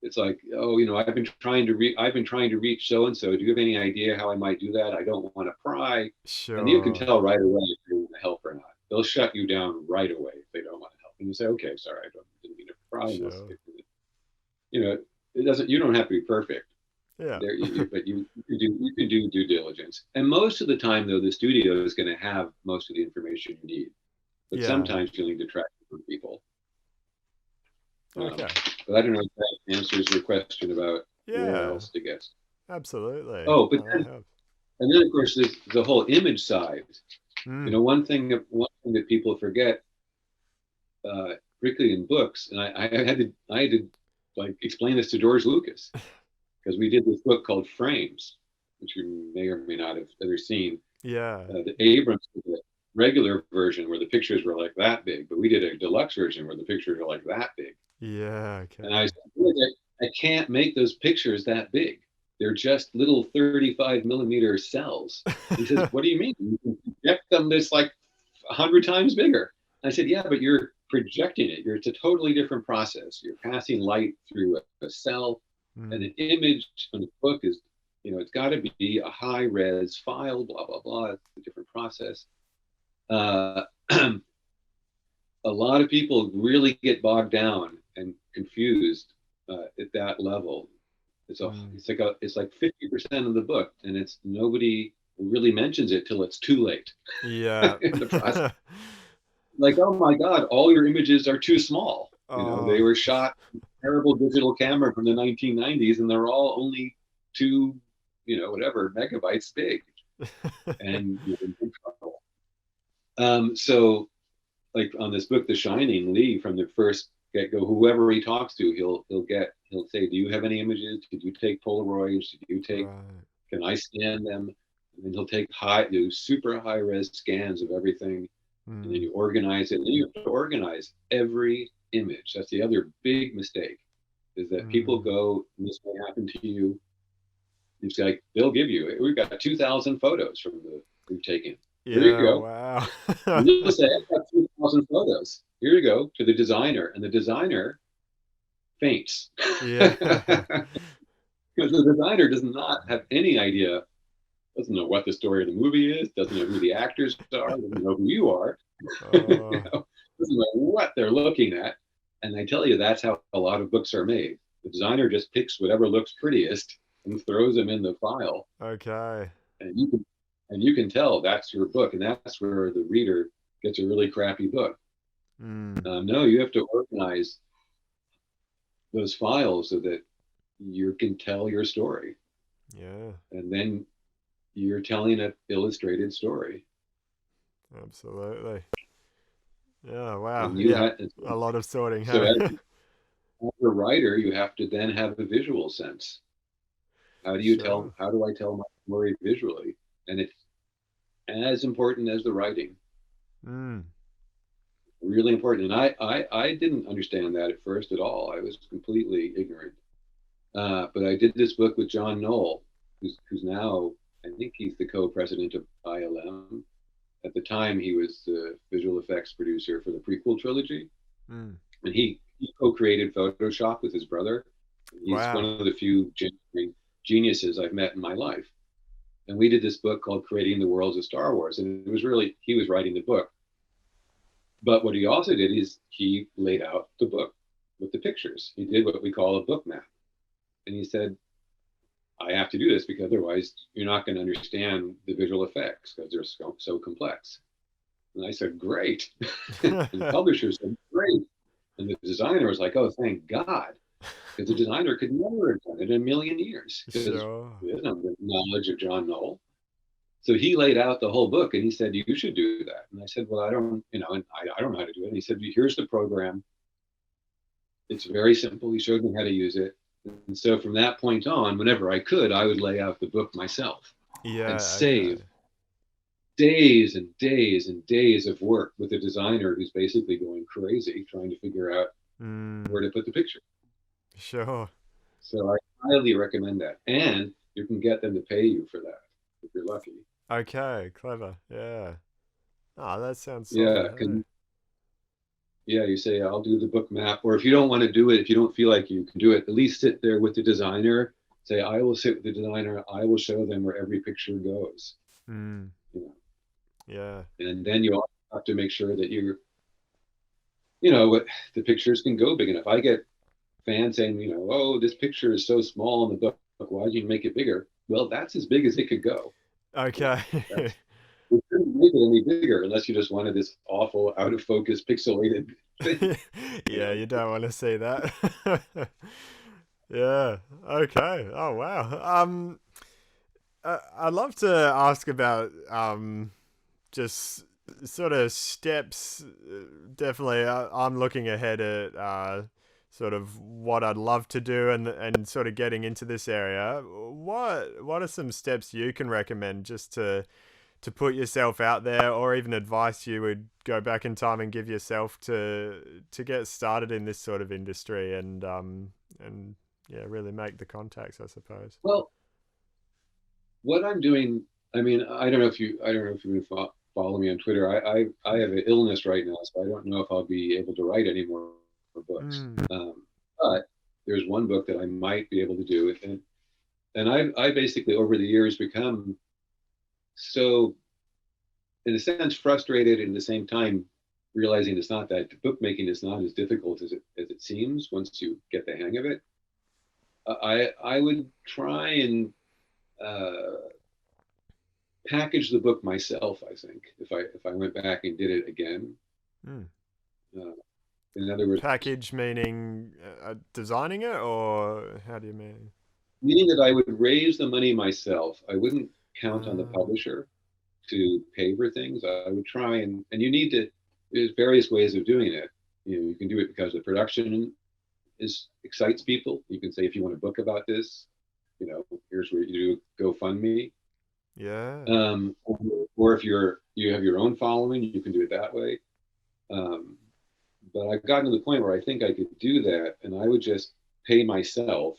It's like, oh, I've been trying to reach so and so. Do you have any idea how I might do that? I don't want to pry, and you can Sure. tell right away if you want to help or not. They'll shut you down right away if they don't want to help, and you say, okay, sorry, didn't mean to pry. And Sure. you know, it doesn't. You don't have to be perfect Yeah. there, but you can do due diligence. And most of the time, though, the studio is going to have most of the information you need. But Yeah. sometimes you'll need to track down people. Okay. But I don't know if that answers your question about where Yeah, else to get. absolutely. Oh, but Oh, that then, helps. and then of course there's the whole image side. Mm. One thing that people forget, particularly in books, and I had to like explain this to George Lucas because we did this book called Frames, which you may or may not have ever seen. Yeah. The Abrams did a regular version where the pictures were like that big, but we did a deluxe version where the pictures are like that big. Yeah. And I Okay. said, "Look, I can't make those pictures that big. They're just little 35 millimeter cells." He says, "What do you mean? You can project them this like 100 times bigger." I said, "Yeah, but you're projecting it. It's a totally different process. You're passing light through a cell, and Mm. an image on a book is, it's got to be a high res file, blah, blah, blah. It's a different process." Uh, a lot of people really get bogged down and confused at that level. Mm. It's like 50% of the book, and it's nobody really mentions it till it's too late Yeah. in the process. Like, oh my God, all your images are too small. They Oh. were shot with a terrible digital camera from the 1990s, and they're all only two, whatever megabytes big, and you're in big trouble. So like on this book, The Shining, Lee from the first get go, whoever he talks to, he'll say, "Do you have any images? Did you take Polaroids? Did you take? Right. Can I scan them?" And then he'll do super high res scans of everything, and then Mm. you organize it. And then you have to organize every image. That's the other big mistake, is that people Mm. go, and this may happen to you. It's like they'll give you, we've got 2,000 photos from the we've taken. Here you Yeah. go. Wow. And you'll say, "I've got 2,000 photos. Here you go," to the designer, and the designer faints because Yeah. the designer does not have any idea, doesn't know what the story of the movie is, doesn't know who the actors are, doesn't know who you are, Oh. doesn't know what they're looking at. And I tell you, that's how a lot of books are made. The designer just picks whatever looks prettiest and throws them in the file, Okay. and you can tell that's your book, and that's where the reader gets a really crappy book. Mm. No, you have to organize those files so that you can tell your story, Yeah. and then you're telling an illustrated story. Absolutely. Yeah. Wow. And you Yeah. have A lot of sorting, so hey? as a writer, you have to then have a visual sense. Sure. How do I tell my story visually? And it's as important as the writing, Mm. really important. And I didn't understand that at first at all. I was completely ignorant. But I did this book with John Knoll, who's now, I think he's the co-president of ILM. At the time, he was the visual effects producer for the prequel trilogy, Mm. and he co-created Photoshop with his brother. He's one Wow. of the few geniuses I've met in my life. And we did this book called Creating the Worlds of Star Wars, and it was really, he was writing the book. But what he also did is he laid out the book with the pictures. He did what we call a book map, and he said, "I have to do this because otherwise you're not going to understand the visual effects because they're so complex." And I said, "Great." And the publisher said, "Great." And the designer was like, "Oh, thank God." Because the designer could never have done it in a million years because Sure. he doesn't have the knowledge of John Knoll. So he laid out the whole book and he said, "You should do that." And I said, "Well, I don't, and I don't know how to do it." And he said, "Here's the program. It's very simple." He showed me how to use it. And so from that point on, whenever I could, I would lay out the book myself and Yeah. save Okay. days and days and days of work with a designer who's basically going crazy trying to figure out where Mm. to put the picture. Sure. So I highly recommend that. And you can get them to pay you for that if you're lucky. Okay. Clever. Yeah. Oh, that sounds solid, Yeah, hey? yeah, you say, "I'll do the book map." Or if you don't want to do it, if you don't feel like you can do it, at least sit there with the designer. Say, "I will sit with the designer. I will show them where every picture goes." Mm. You know, Yeah. and then you also have to make sure that what the pictures can go big enough. I get fans saying, "Oh, this picture is so small in the book. Why did you make it bigger?" Well, that's as big as it could go. Okay. That's We couldn't make it any bigger unless you just wanted this awful, out of focus, pixelated. You Yeah, know, you don't want to see that. Yeah. Okay. Oh wow. I'd love to ask about just sort of steps. Definitely, I'm looking ahead at sort of what I'd love to do, and sort of getting into this area. What are some steps you can recommend just to put yourself out there, or even advice you would go back in time and give yourself to get started in this sort of industry, and yeah, really make the contacts, I suppose. well, what I'm doing, I mean, I don't know if you can follow me on Twitter. I have an illness right now, so I don't know if I'll be able to write any more books. Mm. But there's one book that I might be able to do, and I basically over the years become so, in a sense, frustrated, and at the same time realizing it's not that bookmaking is not as difficult as it seems once you get the hang of it. I would try and uh, package the book myself. I think if I went back and did it again, Mm. uh, in other words, Package meaning designing it, or how do you mean? meaning that I would raise the money myself. I wouldn't count on the Uh, publisher to pay for things. I would try and you need to. There's various ways of doing it. You know, you can do it because the production is excites people. You can say if you want a book about this, you know, here's where you do GoFundMe. yeah. Or if you have your own following, you can do it that way. Um, but I've gotten to the point where I think I could do that, and I would just pay myself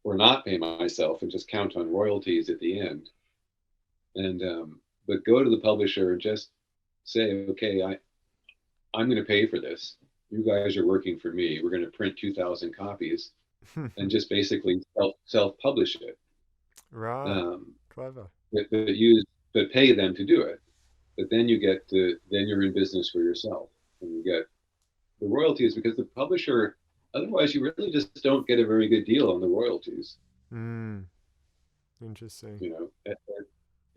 or not pay myself and just count on royalties at the end. And but go to the publisher and just say, okay, I'm going to pay for this. You guys are working for me. We're going to print 2,000 copies and just basically self publish it. Right. Um, Clever. but pay them to do it. But then you're in business for yourself, and you get the royalties because the publisher. Otherwise, you really just don't get a very good deal on the royalties. Mm. Interesting. You know,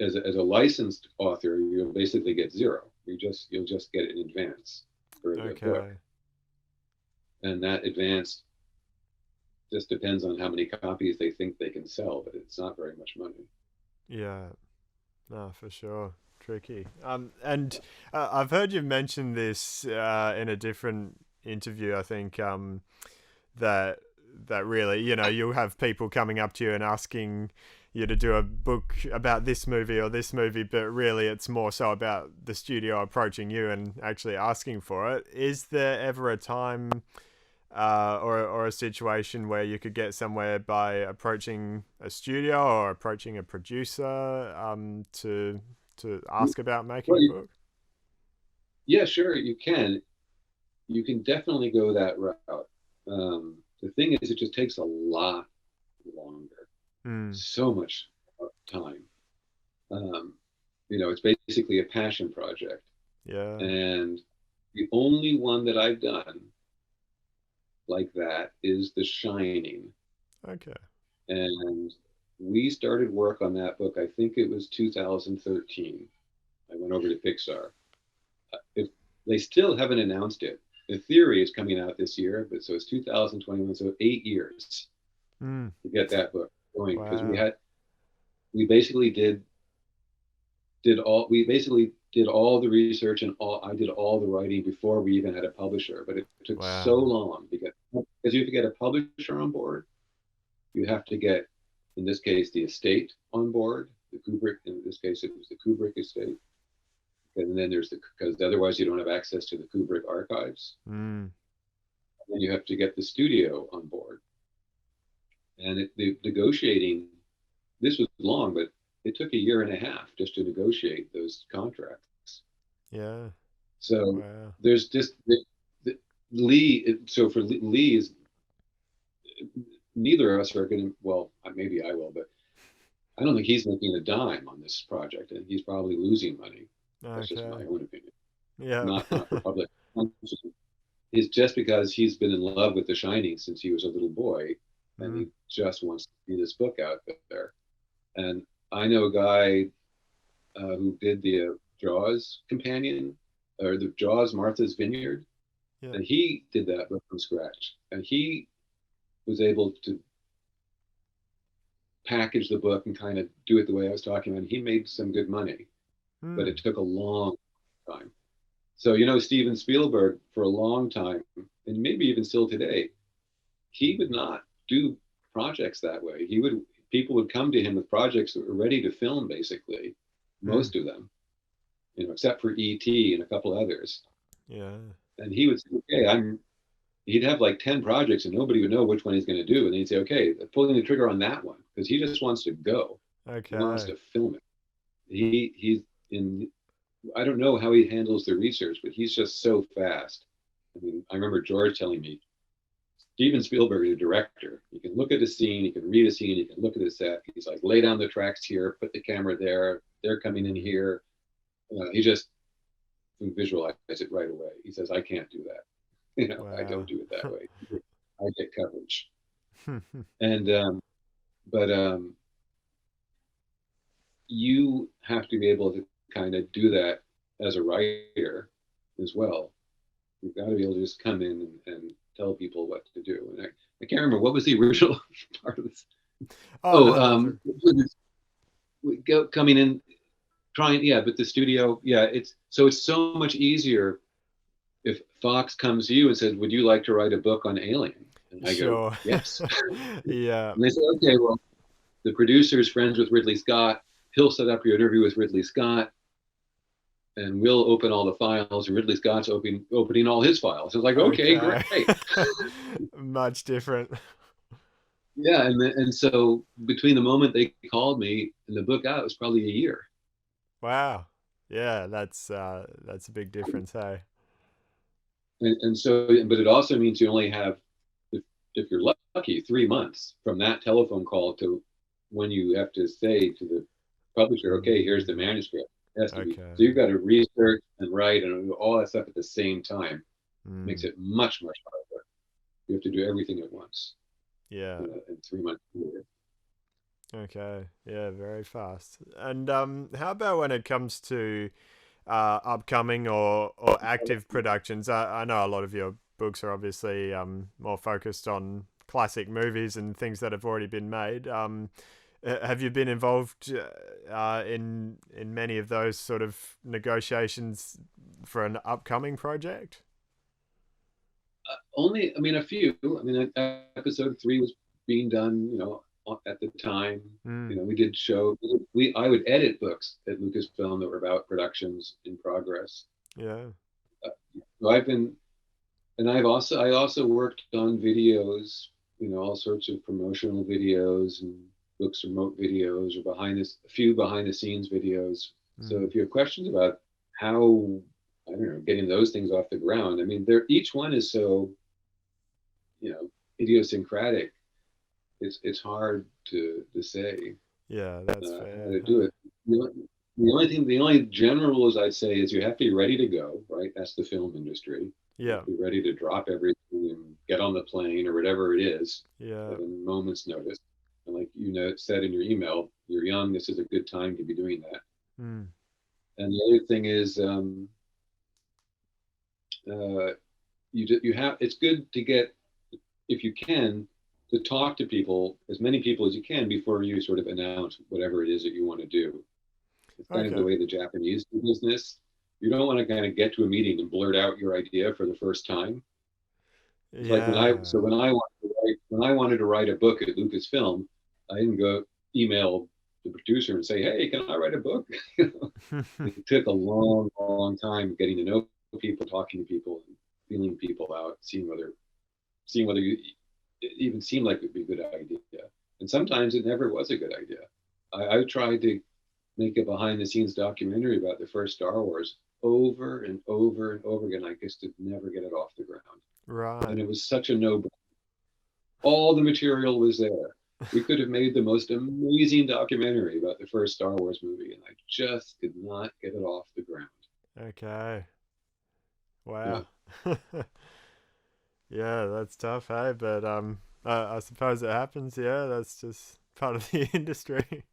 as a licensed author, you'll basically get zero. You'll just get an advance for the book, Okay. and that advance just depends on how many copies they think they can sell, but it's not very much money. Yeah. No, for sure. Tricky. And I've heard you mention this in a different interview. I think that that really, you'll have people coming up to you and asking you to do a book about this movie or this movie, but really it's more so about the studio approaching you and actually asking for it. Is there ever a time or a situation where you could get somewhere by approaching a studio or approaching a producer to ask about making Well, a book? yeah, sure, you can. You can definitely go that route. The thing is, it just takes a lot longer, Mm, so much time. Um, you know, it's basically a passion project. yeah. And the only one that I've done like that is The Shining. Okay. And we started work on that book, I think it was 2013. I went over to Pixar. If they still haven't announced it, the theory is coming out this year, but so it's 2021, so 8 years Mm, to get that book going because wow. we basically we basically did all the research and all I did all the writing before we even had a publisher, but it took so Wow. long because you have to get a publisher on board. You have to get, in this case, the estate on board. The Kubrick, in this case, it was the Kubrick estate, and then there's because otherwise you don't have access to the Kubrick archives. Mm, And then you have to get the studio on board, and the negotiating. This was long, but it took a year and a half just to negotiate those contracts. yeah. So Wow. there's just the Lee. So for Lee is neither of us are going to. Well, maybe I will, but I don't think he's making a dime on this project, and he's probably losing money. That's just my Okay. own opinion. Yeah. Not for public. It's just because he's been in love with The Shining since he was a little boy, and Mm, he just wants to see this book out there. And I know a guy who did the Jaws companion or the Jaws Martha's Vineyard. Yeah. And he did that book from scratch. And he was able to package the book and kind of do it the way I was talking about. He made some good money, but it Hmm. took a long time. So, you know, Steven Spielberg, for a long time, and maybe even still today, he would not do projects that way. People would come to him with projects that were ready to film, basically, Hmm. most of them, you know, except for E.T. and a couple others. Yeah. And he would say, okay, he'd have like 10 projects and nobody would know which one he's going to do. And then he'd say, okay, pulling the trigger on that one because he just wants to go. He wants Okay. to film it. He's in, I don't know how he handles the research, but he's just so fast. I mean, I remember George telling me, Steven Spielberg is a director. You can look at a scene, you can read a scene, you can look at a set. He's like, lay down the tracks here, put the camera there, they're coming in Hmm. here. He just can visualize it right away. He says, I can't do that. You know, I don't Wow. do it that way. I get coverage. And but you have to be able to kind of do that as a writer as well. You've got to be able to just come in and tell people what to do. And I can't remember what was the original part of this. Oh Oh, no, that's a, coming in, trying, yeah, but the studio, yeah, it's so much easier if Fox comes to you and says, "Would you like to write a book on Alien?" And I go, sure. "Yes." Yeah. And they say, "Okay, well, the producer is friends with Ridley Scott. He'll set up your interview with Ridley Scott, and we'll open all the files. And Ridley Scott's opening all his files." It's like, okay, Okay. great. Much different. Yeah, and so between the moment they called me and the book out, it was probably a year. Wow. Yeah, that's a big difference, hey. And so, but it also means you only have, if, if you're lucky, 3 months from that telephone call to when you have to say to the publisher, okay, here's the Mm, manuscript. It has to be, okay. so you've got to research and write and do all that stuff at the same time. Makes Mm, it much, much harder. You have to do everything at once yeah. in 3 months. Okay. Yeah, very fast. And how about when it comes to upcoming or active productions? I know a lot of your books are obviously more focused on classic movies and things that have already been made. Have you been involved in many of those sort of negotiations for an upcoming project? Only, I mean, a few. I mean, episode 3 was being done, you know, at the time. You Mm, know, we did show. I would edit books at Lucasfilm that were about productions in progress. yeah. Uh, so I've been, and I also worked on videos. You know, all sorts of promotional videos and books remote videos or a few behind the scenes videos. So Mm, if you have questions about how, I don't know, getting those things off the ground, I mean, they're each one is so, you know, idiosyncratic. It's hard to say yeah, that's how fair. to do it. The only general rules I'd say is you have to be ready to go. Right, that's the film industry. You Yeah. have to be ready to drop everything and get on the plane or whatever it is Yeah. at a moment's notice. And like you know, said in your email, you're young. This is a good time to be doing that. Mm, And the other thing is, uh, you have. It's good to get, if you can, to talk to people, as many people as you can, before you sort of announce whatever it is that you want to do. It's kind of the okay. way the Japanese do business. You don't want to kind of get to a meeting and blurt out your idea for the first time. It's like Yeah. when I wanted to write a book at Lucasfilm, I didn't go email the producer and say, "Hey, can I write a book?" It took a long, long time getting to know people, talking to people, and feeling people out, seeing whether it even seemed like it would be a good idea. And sometimes it never was a good idea. I tried to make a behind the scenes documentary about the first Star Wars over and over and over again. I just could never get it off the ground. Right. And it was such a no. All the material was there. We could have made the most amazing documentary about the first Star Wars movie, and I just could not get it off the ground. Okay. Yeah. Wow. Yeah, that's tough, hey. But I suppose it happens. Yeah, that's just part of the industry.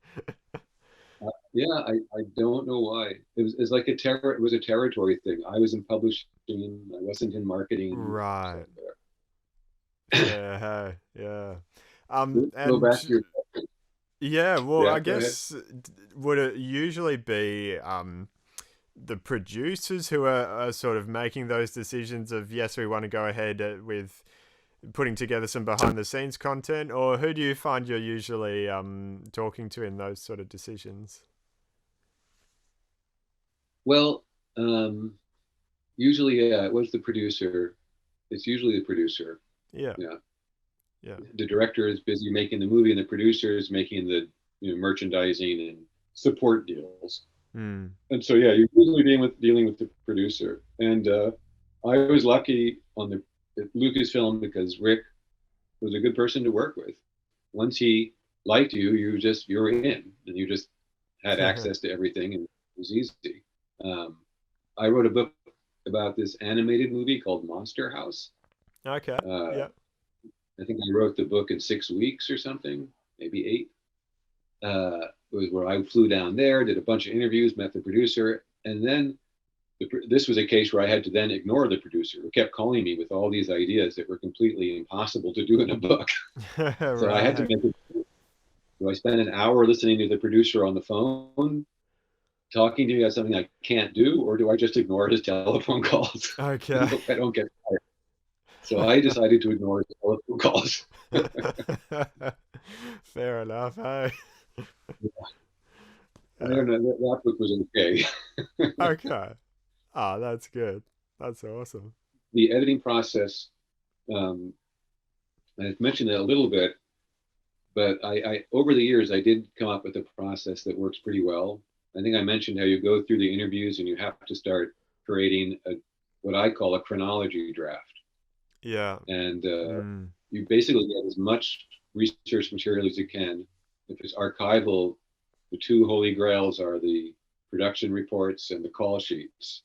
Yeah, I don't know why. It's like it was a territory thing. I was in publishing, I wasn't in marketing. So Right. there. Fair. Hey. Yeah. Go And back to your question. yeah, well, Yeah, I go ahead. guess would it usually be the producers who are sort of making those decisions of yes, we want to go ahead with putting together some behind the scenes content, or who do you find you're usually talking to in those sort of decisions? Well, um, usually, yeah, it was the producer. It's usually the producer. Yeah, Yeah, yeah. the director is busy making the movie, and the producer is making the merchandising and support deals. Hmm. And so, yeah, you're usually dealing with the producer. And I was lucky on the Lucasfilm because Rick was a good person to work with. Once he liked you, you're in, and you just had access to everything, and it was easy. Um, I wrote a book about this animated movie called Monster House. Okay. Uh, Yeah. I think I wrote the book in 6 weeks or something, maybe eight. It was where I flew down there, did a bunch of interviews, met the producer, and then this was a case where I had to then ignore the producer who kept calling me with all these ideas that were completely impossible to do in a book. So I had to Right. make it. Do I spend an hour listening to the producer on the phone talking to me about something I can't do, or do I just ignore his telephone calls and Okay. hope I don't get fired? So I decided to ignore his telephone calls. Fair enough. Hey. I don't know. That book was okay. Okay. Ah, that's good. That's awesome. The editing process, um, I've mentioned it a little bit, but I over the years I did come up with a process that works pretty well. I think I mentioned how you go through the interviews and you have to start creating what I call a chronology draft, Yeah. and Mm. you basically get as much research material as you can. If it's archival, the two holy grails are the production reports and the call sheets,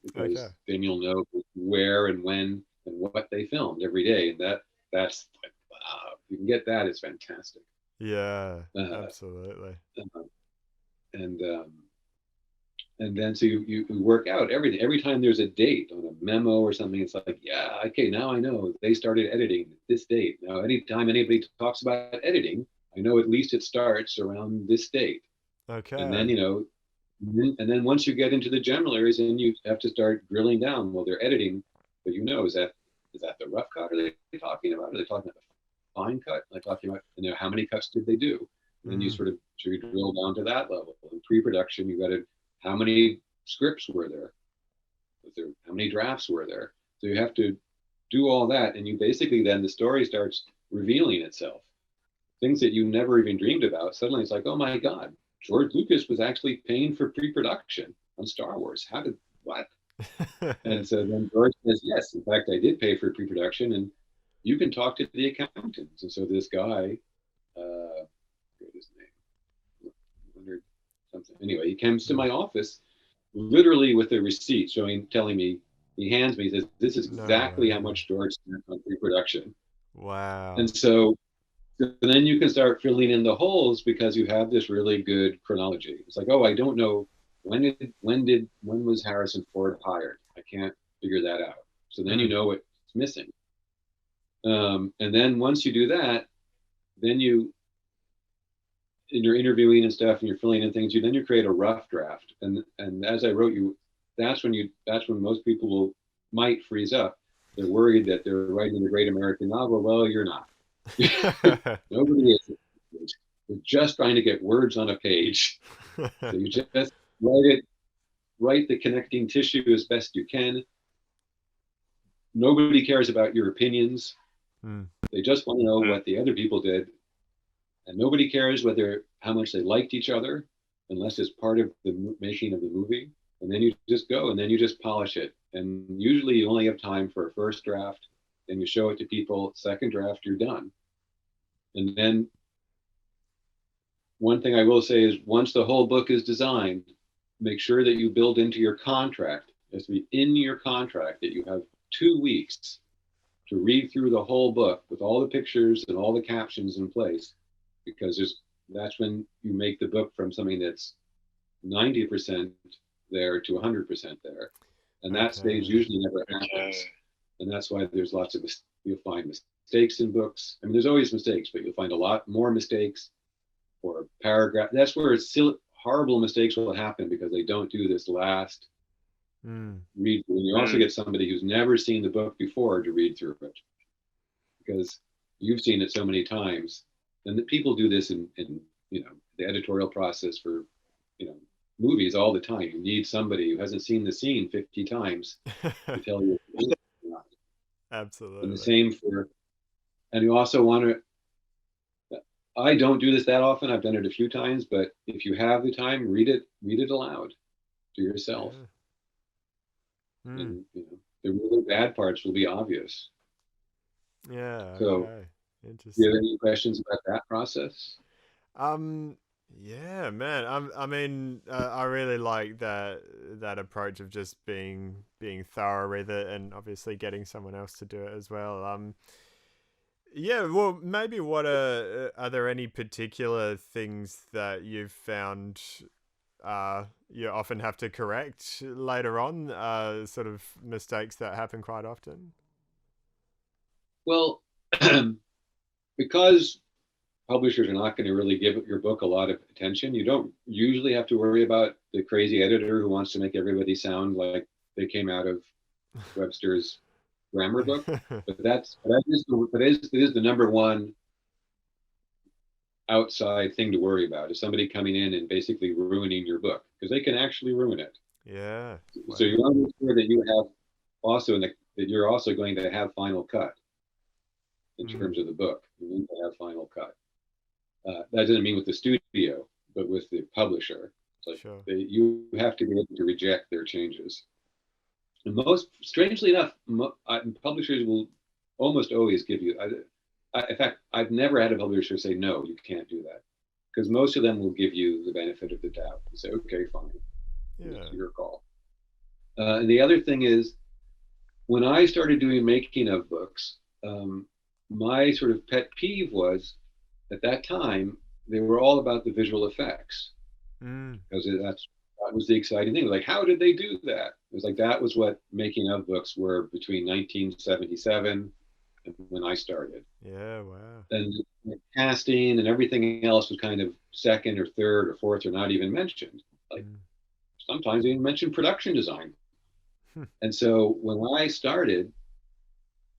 Okay. because then you'll know where and when and what they filmed every day, and that's if you can get that, it's fantastic. Yeah. Uh, Absolutely. and and then so you work out everything. Every time there's a date on a memo or something, it's like, yeah, okay, now I know they started editing at this date. Now, anytime anybody talks about editing, I know at least it starts around this date. And then Okay. and then once you get into the general areas, then you have to start drilling down. Well, they're editing, but is that the rough cut? Are they talking about? Are they talking about the fine cut? Are they talking about how many cuts did they do? And then you Mm. sort of drill down to that level. In pre-production, you got to how many scripts were there? How many drafts were there? So you have to do all that, and you basically then the story starts revealing itself. Things that you never even dreamed about. Suddenly, it's like, oh my God, George Lucas was actually paying for pre-production on Star Wars. How did what? And so then George says, yes, in fact, I did pay for pre-production, and you can talk to the accountants. And so this guy, what his name, Leonard something. Anyway, he comes to Mm. my office literally with a receipt telling me, he hands me, he says, this is No exactly how way. much George spent on pre-production. Wow. And so then you can start filling in the holes because you have this really good chronology. It's like, oh, I don't know when was Harrison Ford hired? I can't figure that out. So then you Mm. know what's missing. And then once you do that, then in your interviewing and stuff, and you're filling in things, you create a rough draft. And as I wrote you, that's when most people might freeze up. They're worried that they're writing a great American novel. Well, you're not. Nobody is. You're just trying to get words on a page. So you just write the connecting tissue as best you can. Nobody cares about your opinions. Mm. They just want to know what the other people did, and nobody cares whether how much they liked each other, unless it's part of the making of the movie. And then you just go, and then you just polish it. And usually you only have time for a first draft, then you show it to people. Second draft, you're done. And then one thing I will say is once the whole book is designed, make sure that you build into your contract, it has to be in your contract, that you have 2 weeks to read through the whole book with all the pictures and all the captions in place, because that's when you make the book from something that's 90% there to 100% there. And that stage Okay. usually never happens. And that's why there's lots of, you'll find mistakes in books. I mean, there's always mistakes, but you'll find a lot more mistakes or paragraph. That's where horrible mistakes will happen because they don't do this last Mm. read. And you also get somebody who's never seen the book before to read through it because you've seen it so many times. And the people do this in the editorial process for you know movies all the time. You need somebody who hasn't seen the scene 50 times to tell you. And the Absolutely. same for, and you also want to, I don't do this that often. I've done it a few times, but if you have the time, read it aloud to yourself. Yeah. Mm. And the really bad parts will be obvious. Yeah, So okay. do you have Interesting. any questions about that process? Um, yeah, man. I mean, I really like that approach of just being thorough with it, and obviously getting someone else to do it as well. Yeah. Well, maybe are there any particular things that you've found you often have to correct later on? Sort of mistakes that happen quite often. Well, because publishers are not going to really give your book a lot of attention, you don't usually have to worry about the crazy editor who wants to make everybody sound like they came out of Webster's grammar book. But it is the number one outside thing to worry about is somebody coming in and basically ruining your book because they can actually ruin it. Yeah. So you Wow. want to make sure that you have also that you're also going to have final cut in Mm, terms of the book. You need to have final cut. That doesn't mean with the studio, but with the publisher. It's like sure. you have to be able to reject their changes. And strangely enough, publishers will almost always give you. In fact, I've never had a publisher say no, you can't do that, because most of them will give you the benefit of the doubt and say, okay, fine, it's Yeah. your call. And the other thing is, when I started doing making of books, um, my sort of pet peeve was at that time they were all about the visual effects Mm, because that was the exciting thing. Like, how did they do that? It was like that was what making of books were between 1977 and when I started. yeah. Wow. And the casting and everything else was kind of second or third or fourth or not even mentioned. Like Mm. sometimes they even mentioned production design. Hmm. And so when I started,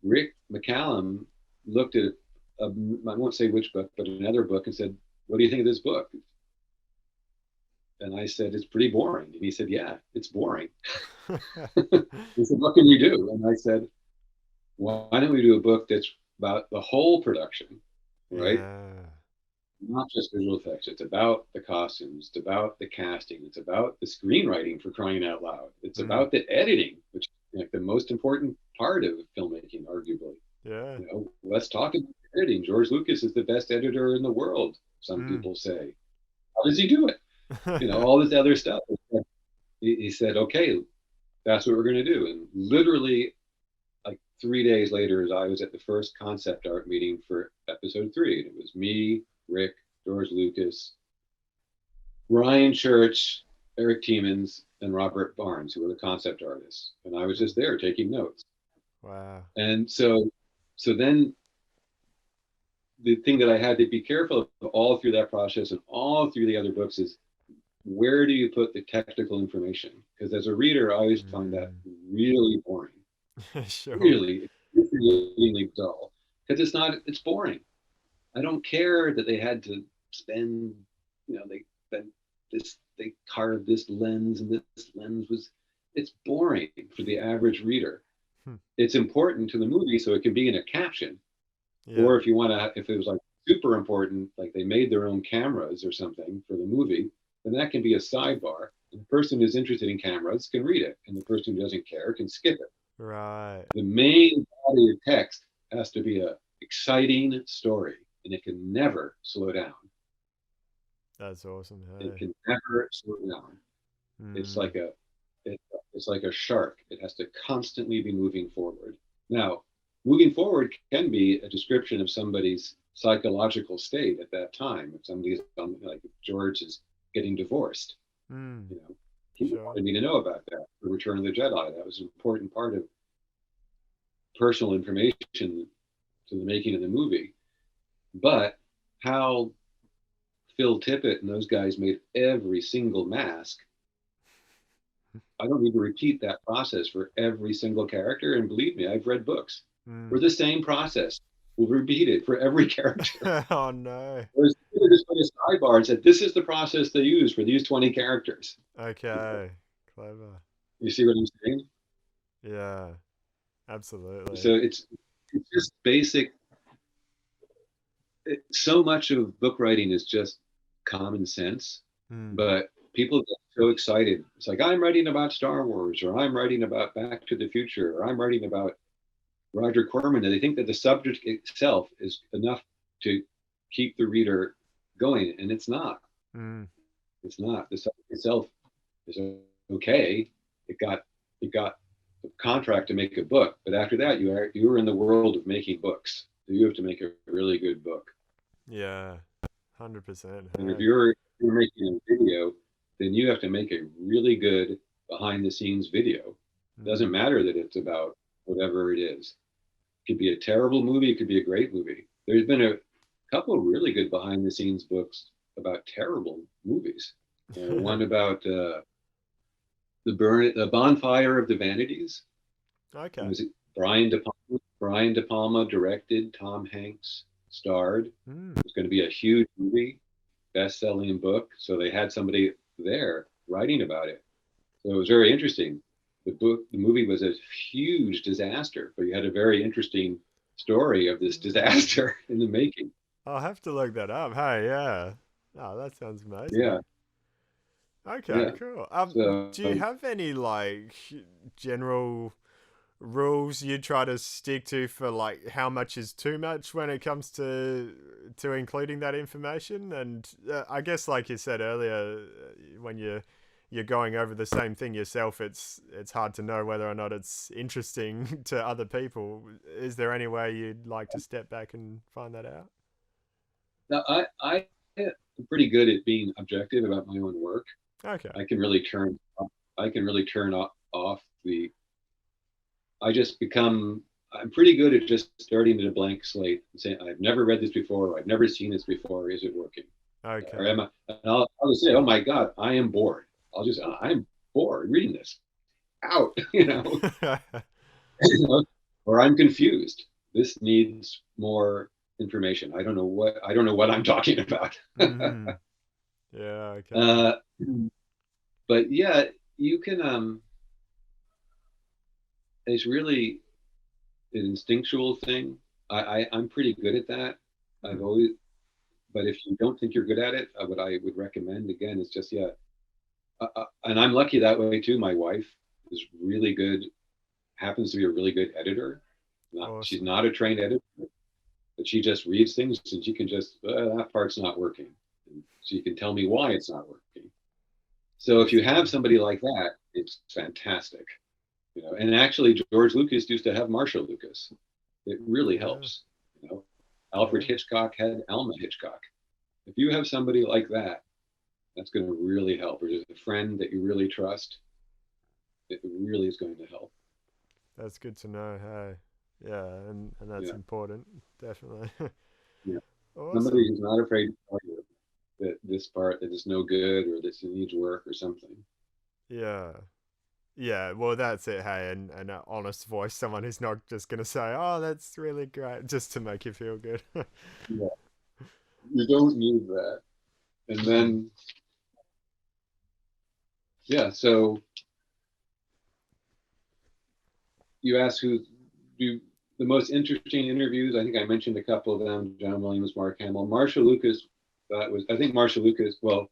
Rick McCallum looked at I won't say which book, but another book and said, "What do you think of this book?" And I said, "It's pretty boring." And he said, "Yeah, it's boring." He said, "What can you do?" And I said, "Why don't we do a book that's about the whole production, right? Yeah. Not just visual effects. It's about the costumes. It's about the casting. It's about the screenwriting for crying out loud. It's Mm. about the editing, which is like the most important part of filmmaking, arguably. Yeah. Let's talk about editing. George Lucas is the best editor in the world. Some Mm. people say, how does he do it? All this other stuff. He said, okay, that's what we're going to do. And literally, like 3 days later, I was at the first concept art meeting for episode 3. And it was me, Rick, George Lucas, Ryan Church, Eric Tiemens, and Robert Barnes, who were the concept artists. And I was Mm. just there taking notes. Wow. And so then the thing that I had to be careful of all through that process and all through the other books is where do you put the technical information? Because as a reader, I always find that Mm. really boring, Sure. really extremely dull. Because it's boring. I don't care that they had to spend, they spent they carved this lens and this lens it's boring for the average reader. Hmm. It's important to the movie so it can be in a caption. Yeah. Or if it was like super important, like they made their own cameras or something for the movie, then that can be a sidebar. And the person who's interested in cameras can read it, and the person who doesn't care can skip it. Right. The main body of text has to be a exciting story, and it can never slow down. That's awesome. It Hey. can never slow down. It's Mm. like a it's like a shark. It has to constantly be moving forward. Now, moving forward can be a description of somebody's psychological state at that time. If somebody's like if George is getting divorced, Mm. You know, he Sure. wanted me to know about that. The Return of the Jedi. That was an important part of personal information to the making of the movie. But how Phil Tippett and those guys made every single mask, I don't need to repeat that process for every single character. And believe me, I've read books Mm. where the same process will be repeated for every character. Oh no. Whereas they just put a sidebar and said, this is the process they use for these 20 characters. Okay. Clever. You see what I'm saying? Yeah. Absolutely. So it's just basic. So much of book writing is just common sense, Mm. but people get so excited. It's like, I'm writing about Star Wars, or I'm writing about Back to the Future, or I'm writing about Roger Corman, and they think that the subject itself is enough to keep the reader going, and it's not. Mm. It's not. The subject itself is okay. It got a contract to make a book, but after that, you are in the world of making books. So you have to make a really good book. Yeah. 100%. And if Hey. you're making a video, then you have to make a really good behind the scenes video. It doesn't Mm. matter that it's about whatever it is. It could be a terrible movie, it could be a great movie. There's been a couple of really good behind the scenes books about terrible movies. One about the bonfire of the vanities. It Okay. was Brian De Palma. Brian De Palma directed. Tom Hanks starred. It Mm. was going to be a huge movie, best-selling book. So they had somebody there writing about it. So it was very interesting. The movie was a huge disaster, but you had a very interesting story of this disaster in the making. I'll have to look that up. Hey, yeah. Oh, that sounds amazing. Yeah, Okay, yeah. cool. So Do you have any like general rules you try to stick to for like how much is too much when it comes to including that information? And I guess, like you said earlier, when you're going over the same thing yourself, it's hard to know whether or not it's interesting to other people. Is there any way you'd like to step back and find that out? now I am pretty good at being objective about my own work. Okay. I can really turn I can really turn off the I just become I'm pretty good at just starting at a blank slate and saying I've never read this before, or I've never seen this before. Is it working? Or Okay. am I? And I'll just say, oh my God, I am bored. I'm bored reading this. Out, or I'm confused. This needs more information. I don't know what I'm talking about. Hmm. Yeah. Okay. uh, but yeah, you can. It's really an instinctual thing. I'm pretty good at that. I've Hmm. always, but if you don't think you're good at it, what I would recommend again is just yeah, and I'm lucky that way too. My wife is really good, happens to be a really good editor. She's Awesome. not a trained editor, but she just reads things and she can just that part's not working, and she can tell me why it's not working. So if That's you have good. somebody like that, it's fantastic. And actually George Lucas used to have Marshall Lucas. It really Yeah. helps. You know, Alfred Yeah. Hitchcock had Alma Hitchcock. If you have somebody like that, that's going to really help. Or just a friend that you really trust, it really is going to help. That's good to know. Hey. Yeah, and that's Yeah, important. Definitely. yeah. Somebody Awesome. who's not afraid to tell you that this part that is no good or this needs work or something. Yeah. Yeah, well, that's it. Hey, and an honest voice, someone who's not just gonna say, "Oh, that's really great," just to make you feel good. Yeah, you don't need that. And Hmm. then yeah, so you ask who do the most interesting interviews. I think I mentioned a couple of them: John Williams, Mark Hamill, Marshall Lucas. That was I think Marshall Lucas. Well,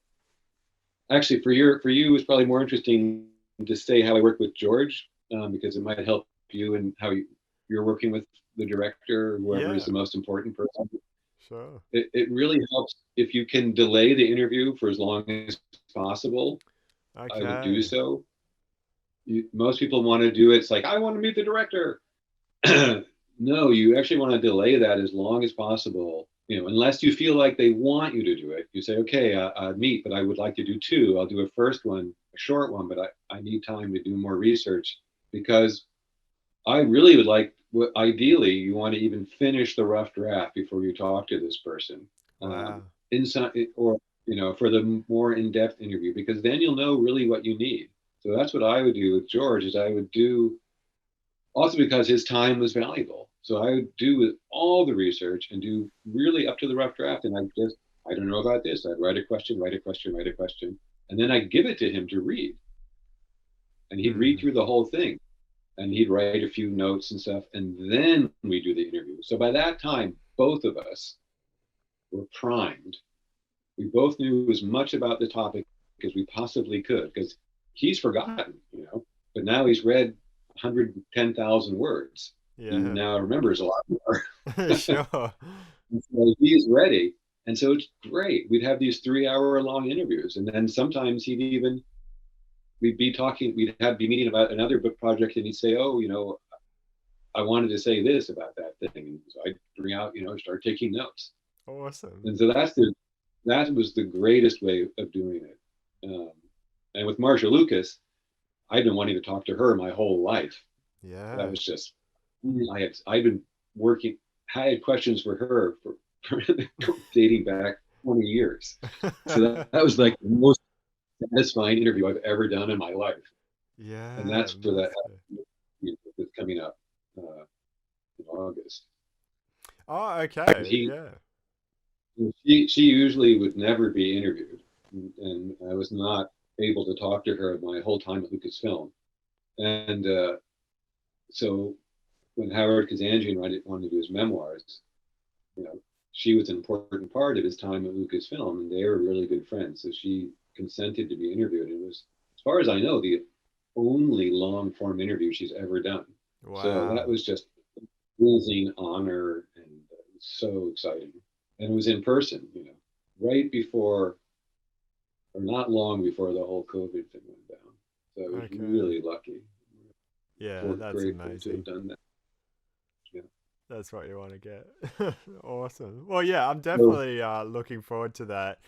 actually, for you, it was probably more interesting to say how I work with George because it might help you and how you're working with the director or whoever is Yeah, the most important person. sure. It really helps if you can delay the interview for as long as possible. I would do Okay. so. Most people want to do it. It's like I want to meet the director. No, you actually want to delay that as long as possible unless you feel like they want you to do it, you say, okay, meet, but I would like to do two. I'll do a first one, a short one, but I need time to do more research because I really would like, ideally, you want to even finish the rough draft before you talk to this person. Wow. Inside, or, for the more in-depth interview, because then you'll know really what you need. So that's what I would do with George is I would do, also because his time was valuable. So I would do all the research and do really up to the rough draft. And I don't know about this. I'd write a question, write a question, write a question. And then I'd give it to him to read. And he'd read Mm. through the whole thing and he'd write a few notes and stuff. And then we do the interview. So by that time, both of us were primed. We both knew as much about the topic as we possibly could because he's forgotten, but now he's read 110,000 words. He Yeah. now remembers a lot more. Sure. So he's ready. And so it's great. We'd have these 3 hour long interviews. And then sometimes we'd be talking, be meeting about another book project and he'd say, oh, I wanted to say this about that thing. And so I'd bring out, start taking notes. Awesome. And so that was the greatest way of doing it. And with Marsha Lucas, I've been wanting to talk to her my whole life. That Yeah. was just, I've been working, I had questions for her for dating back 20 years. So that was like the most satisfying interview I've ever done in my life. And Yeah, that's for that must be. that's coming up in August. Oh, Because okay. Yeah. she usually would never be interviewed, and I was not able to talk to her my whole time at Lucasfilm. And so when Howard Kazanjian wanted to do his memoirs, you know, she was an important part of his time at Lucasfilm, and they were really good friends. So she consented to be interviewed. It was, as far as I know, the only long form interview she's ever done. So that Wow. was just a amazing honor and so exciting. And it was in person, right before or not long before the whole COVID thing went down. So I was Okay. really lucky. Yeah, that's Grateful to have amazing. done that. Yeah. That's what you want to get. Awesome. Well, yeah, I'm So, definitely looking forward to that.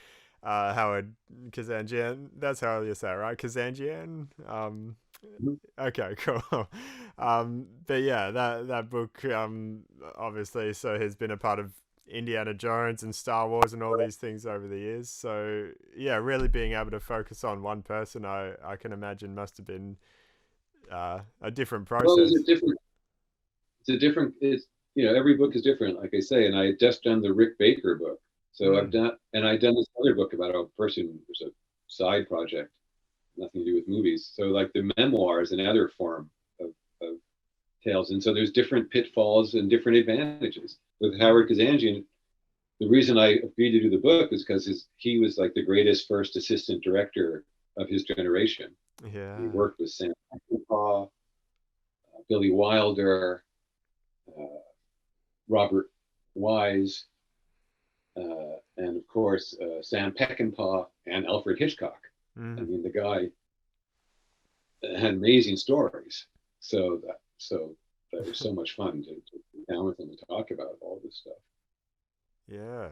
Howard Kazanjian. That's how you say it, right? Kazanjian. Okay, cool. But yeah, that book, obviously, so has been a part of Indiana Jones and Star Wars and all these things over the years. So yeah, really being able to focus on one person, I can imagine must have been a different well, process. it's, every book is different, like I say, and I had just done the Rick Baker book. So Mm, I'd done this other book about a person who's a side project, nothing to do with movies. So like the memoir is another form of tales. And so there's different pitfalls and different advantages. With mm, Howard Kazanjian, the reason I agreed to do the book is because he was like the greatest first assistant director of his generation. He yeah. worked with Sam Peckinpah, Billy Wilder, uh, Robert Wise, and of course Sam Peckinpah and Alfred Hitchcock. I Mm. mean, the guy had amazing stories. So that was so much fun to sit down with him and talk about all this stuff. Yeah.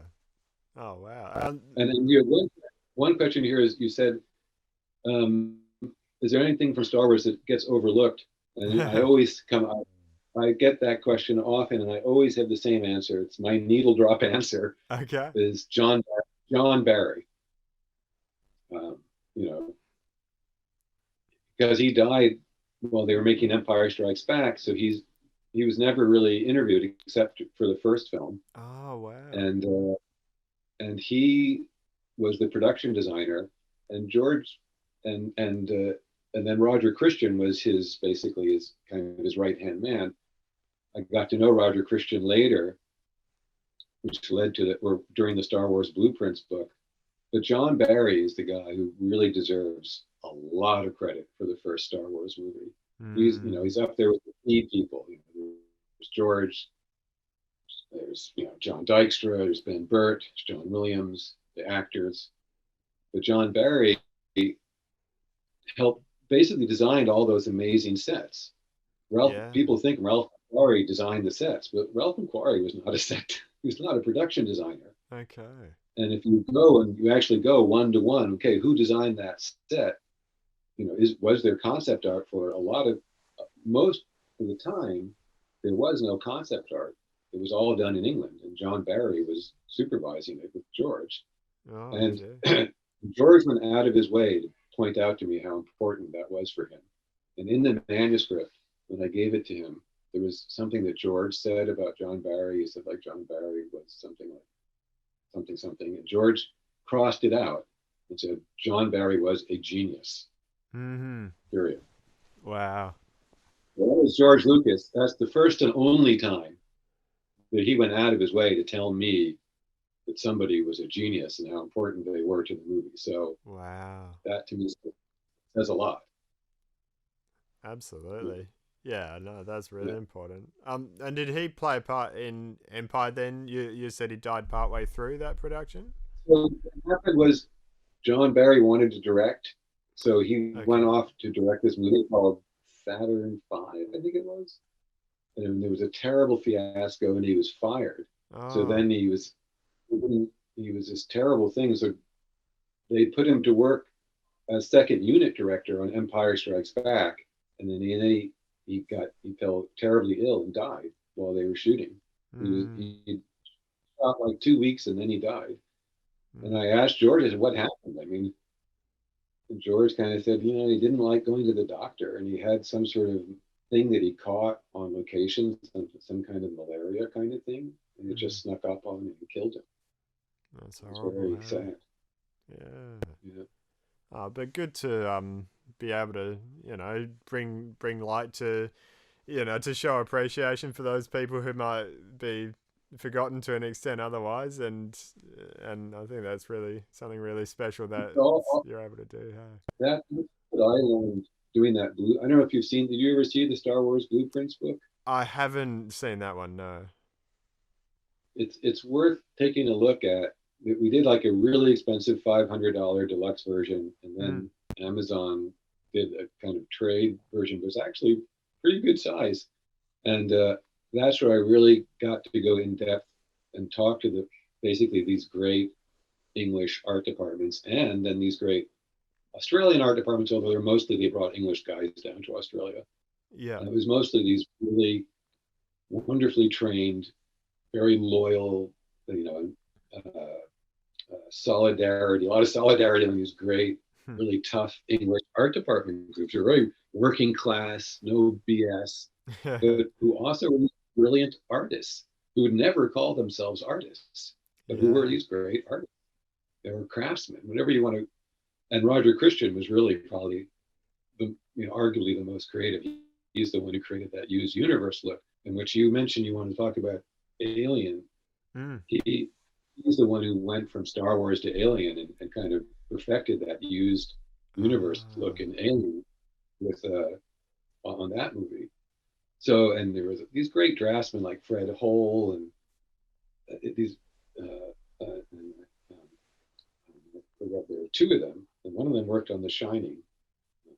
Oh wow. And then one question here is, you said, um, is there anything from Star Wars that gets overlooked? And I get that question often, and I always have the same answer. It's my needle drop answer Okay. is John Barry. Um, you know, because he died while they were making Empire Strikes Back, so he was never really interviewed except for the first film, Oh wow. and he was the production designer, and George and then Roger Christian was his basically his kind of his right hand man. I got to know Roger Christian later, which led to or during the Star Wars Blueprints book. But John Barry is the guy who really deserves a lot of credit for the first Star Wars movie. Mm. He's up there with the key people. There's George, there's John Dykstra, there's Ben Burt, there's John Williams, the actors. But John Barry helped basically designed all those amazing sets. Yeah. People think Ralph McQuarrie designed the sets, but Ralph McQuarrie was not a set. He's not a production designer. Okay. And if you go and you actually go one to one, okay, who designed that set? Was there concept art for a lot of most of the time? There was no concept art. It was all done in England, and John Barry was supervising it with George. Oh, And gee. George went out of his way to point out to me how important that was for him. And in the manuscript, when I gave it to him, there was something that George said about John Barry. He said, like, John Barry was something like something, something. And George crossed it out and said, John Barry was a genius, Mm-hmm. period. Wow. Well, that was George Lucas. That's the first and only time that he went out of his way to tell me that somebody was a genius and how important they were to the movie. So Wow. that to me says a lot. Absolutely. Yeah, no, that's Yeah. really important. And did he play a part in Empire then? You said he died partway through that production? So what happened was John Barry wanted to direct, so he went Okay. off to direct this movie called Saturn V, I think it was. And there was a terrible fiasco, and he was fired. So Oh. then he was this terrible thing. So they put him to work as second unit director on Empire Strikes Back, and then he fell terribly ill and died while they were shooting. Mm, He shot like 2 weeks and then he died. And mm. I asked George, I said, "What happened?" I mean, and George kind of said, he didn't like going to the doctor, and he had some sort of thing that he caught on location, some kind of malaria kind of thing, and it Mm. just snuck up on him and killed him. That's It was horrible, very hey? sad. Yeah. Yeah. But good to be able to, bring light to, to show appreciation for those people who might be forgotten to an extent otherwise, and I think that's really something really special that all you're able to do. Hey? that's what I learned doing that blue. I don't know if you've seen. Did you ever see the Star Wars Blueprints book? I haven't seen that one. No. It's worth taking a look at. We did like a really expensive $500 deluxe version, and Mm. then Amazon did a kind of trade version, but it's actually pretty good size. And that's where I really got to go in depth and talk to basically these great English art departments, and then these great Australian art departments. Although they brought English guys down to Australia. Yeah. And it was mostly these really wonderfully trained, very loyal, you know, solidarity, a lot of solidarity on these great, Hmm. really tough English art department groups. They're very working class, no BS, but who also were brilliant artists who would never call themselves artists, but who were Yeah. these great artists. They were craftsmen, whatever you want to. And Roger Christian was really probably arguably the most creative. He's the one who created that used universe look, in which you mentioned you want to talk about Alien. Mm. He's the one who went from Star Wars to Alien and kind of perfected that used universe look Ah. in Alien with on that movie. So, and there was these great draftsmen like Fred Hole and these. And, I forgot there were two of them, and one of them worked on The Shining.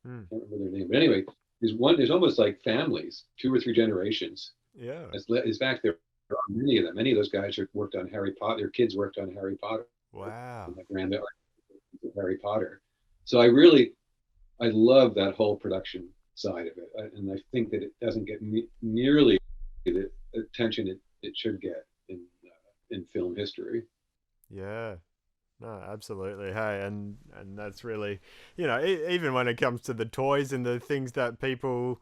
Mm. I can't remember their name, but anyway, there's almost like families, two or three generations. Yeah. In fact, there are many of them. Many of those guys worked on Harry Potter. Their kids worked on Harry Potter, Wow. and like ran the Harry Potter. So I love that whole production side of it, and I think that it doesn't get nearly the attention it should get in film history. Yeah. No, absolutely. Hey, and that's really, even when it comes to the toys and the things that people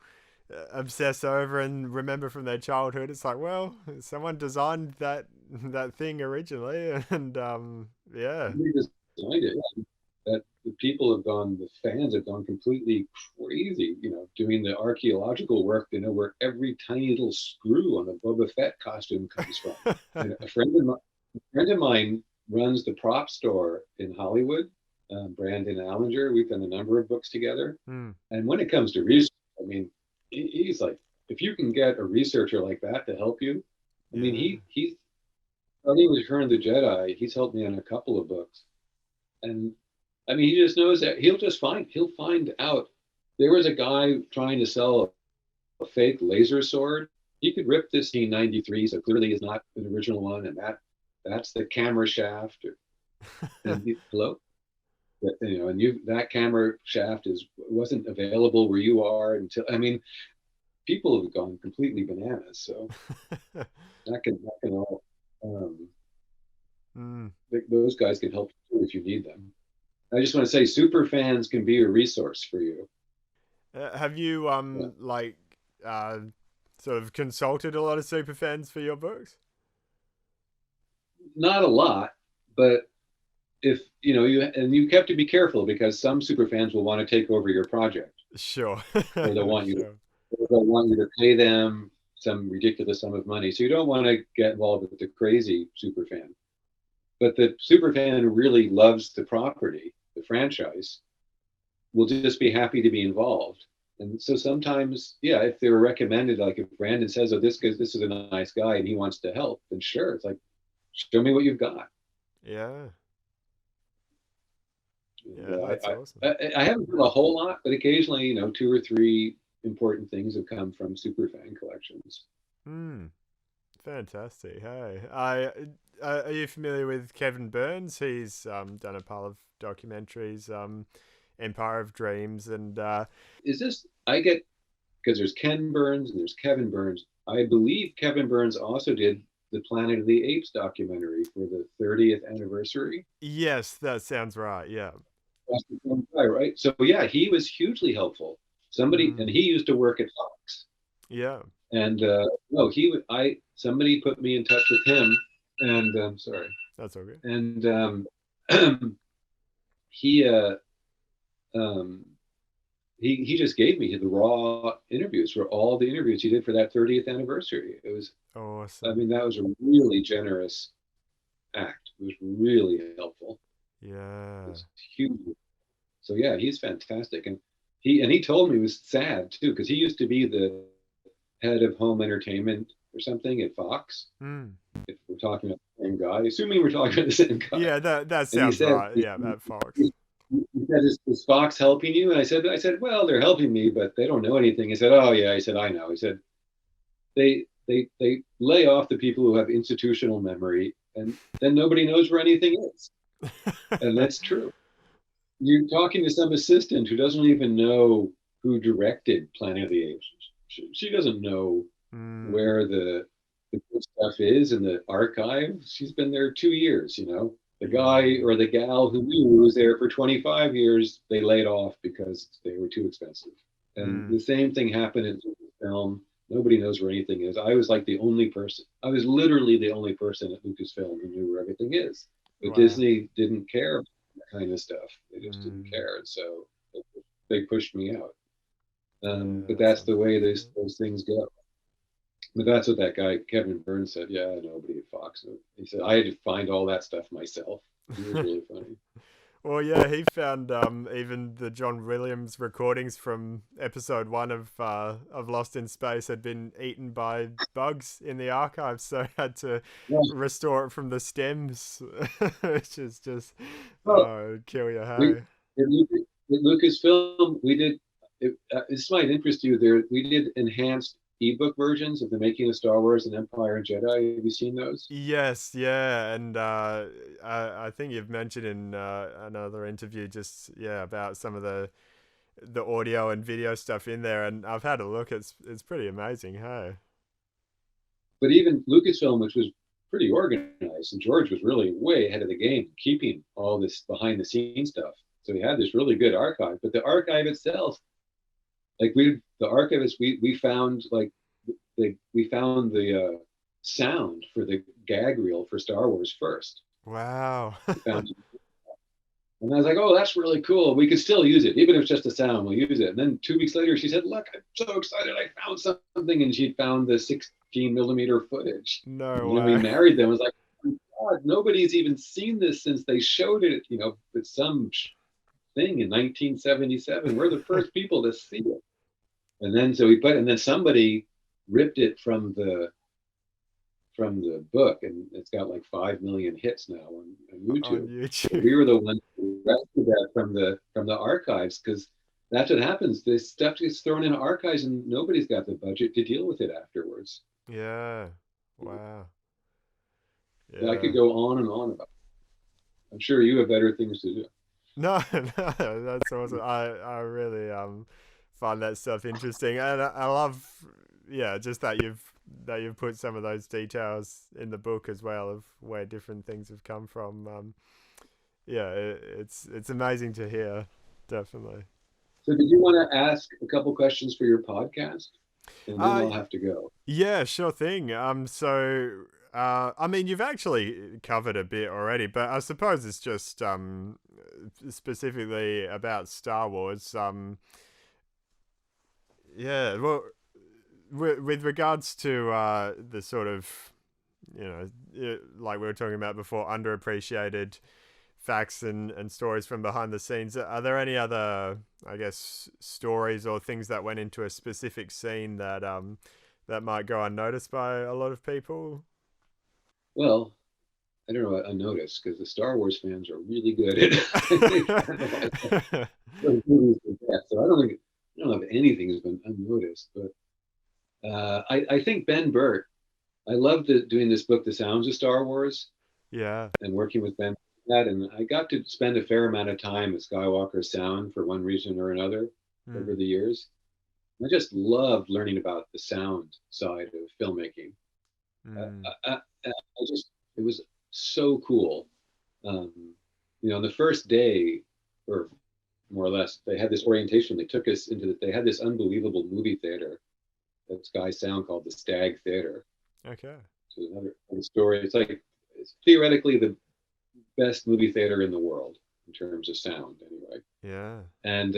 obsess over and remember from their childhood, it's like, well, someone designed that thing originally, and yeah, We designed it. That the people have gone, the fans have gone completely crazy, doing the archaeological work to know where every tiny little screw on the Boba Fett costume comes from. And a friend of mine runs the prop store in Hollywood, Brandon Allinger. We've done a number of books together. mm, And when it comes to research, I mean, he's like, if you can get a researcher like that to help you, I mean, yeah, he's starting with Return of the Jedi. He's helped me on a couple of books, and I mean, he just knows that he'll find out. There was a guy trying to sell a fake laser sword, he could rip this scene 93, so clearly is not an original one, and that's the camera shaft. And hello, you know, and you that camera shaft wasn't available where you are until, I mean, people have gone completely bananas. So that can all Mm. those guys can help you if you need them. I just want to say, super fans can be a resource for you. Have you Yeah. like uh sort of consulted a lot of super fans for your books? Not a lot, but if you know you have to be careful because some super fans will want to take over your project, Sure. or they'll want you to Sure. they'll want you to pay them some ridiculous sum of money. So you don't want to get involved with the crazy super fan. But the super fan who really loves the property, the franchise, will just be happy to be involved. And so sometimes, yeah, if they were recommended, like if Brandon says, "Oh, this is a nice guy and he wants to help," then sure, it's like, show me what you've got. Yeah. And, Yeah, that's awesome. I haven't done a whole lot, but occasionally, you know, two or three important things have come from super fan collections. Hmm. Fantastic. Hey, are you familiar with Kevin Burns? He's done a pile of documentaries, Empire of Dreams, and Is this, I get, because there's Ken Burns and there's Kevin Burns. I believe Kevin Burns also did the Planet of the Apes documentary for the 30th anniversary. yes, that sounds right. Yeah. That's the same guy, right? So yeah, he was hugely helpful. Somebody, and Mm. he used to work at Fox. Yeah. And no, he would. I somebody put me in touch with him, and sorry, That's all good. and he um, he just gave me the raw interviews for all the interviews he did for that 30th anniversary. It was, I Awesome. mean, that was a really generous act. It was really helpful. It Yeah. was huge. So yeah, he's fantastic, and he told me it was sad too because he used to be the head of home entertainment or something at Fox. Mm. If we're talking about the same guy, assuming we're talking about the same guy, Yeah, that and he sounds said, right. Yeah, at Fox. he said, is Fox helping you? And I said, well, they're helping me, but they don't know anything. He said, oh yeah. He said, I know. He said, they lay off the people who have institutional memory, and then nobody knows where anything is, and that's true. You're talking to some assistant who doesn't even know who directed Planet of the Apes. She doesn't know Mm. where the good stuff is in the archive. She's been there 2 years, you know. The guy Yeah. or the gal who knew was there for 25 years, they laid off because they were too expensive. And Mm. the same thing happened in film. Nobody knows where anything is. I was like the only person. I was literally the only person at Lucasfilm who knew where everything is. But Wow. Disney didn't care about that kind of stuff. They just didn't Mm. care, and so they pushed me out. Yeah, But that that's sounds the way unfortunate. those things go. But that's what that guy Kevin Burns said. Yeah, nobody at Fox knew. He said I had to find all that stuff myself. It was really funny. Well, yeah, he found even the John Williams recordings from episode one of Lost in Space had been eaten by bugs in the archives, so had to Yeah. restore it from the stems, which is just Well, kill you, we hey. at Lucasfilm we did. This might interest you. There we did enhanced ebook versions of the making of Star Wars and Empire and Jedi. Have you seen those? Yes, yeah, and I think you've mentioned in another interview just yeah about some of the audio and video stuff in there, and I've had a look. It's pretty amazing, hey. But even Lucasfilm, which was pretty organized, and George was really way ahead of the game, keeping all this behind the scenes stuff. So he had this really good archive. But the archive itself, like the archivists, we found like we found the sound for the gag reel for Star Wars first. Wow. We found, and I was like, oh, that's really cool. We could still use it, even if it's just a sound. We'll use it. And then 2 weeks later, she said, look, I'm so excited, I found something, and she found the 16 millimeter footage. No And then we way. married them. I was like, oh God, nobody's even seen this since they showed it, you know, with some thing in 1977. We're the first people to see it. And then so we put, and then somebody ripped it from the book, and it's got like 5 million hits now on On YouTube. But YouTube. we were the ones who rescued that from the archives because that's what happens. This stuff gets thrown into archives, and nobody's got the budget to deal with it afterwards. Yeah. Wow. So I Yeah. could go on and on about it. I'm sure you have better things to do. No, no, that's awesome. I really find that stuff interesting, and I love, yeah, just that you've put some of those details in the book as well of where different things have come from. Yeah, it's amazing to hear, definitely. So, did you want to ask a couple questions for your podcast? And then Uh, I'll have to go. yeah, sure thing. I mean, you've actually covered a bit already, but I suppose it's just specifically about Star Wars. Yeah, well, with regards to the sort of, like we were talking about before, underappreciated facts and stories from behind the scenes, are there any other, I guess, stories or things that went into a specific scene that might go unnoticed by a lot of people? Well, I don't know what I noticed because the Star Wars fans are really good at analyzing those movies to death. So I don't know if anything has been unnoticed. But I think Ben Burt. I loved doing this book, The Sounds of Star Wars, Yeah. and working with Ben. On that, and I got to spend a fair amount of time at Skywalker Sound for one reason or another over Mm, the years. I just loved learning about the sound side of filmmaking. mm, I just it was so cool. Um, on the first day, or more or less, they had this orientation. They took us into they had this unbelievable movie theater at Sky Sound called the Stag Theater. okay. So another story. It's theoretically the best movie theater in the world in terms of sound, anyway. Yeah. And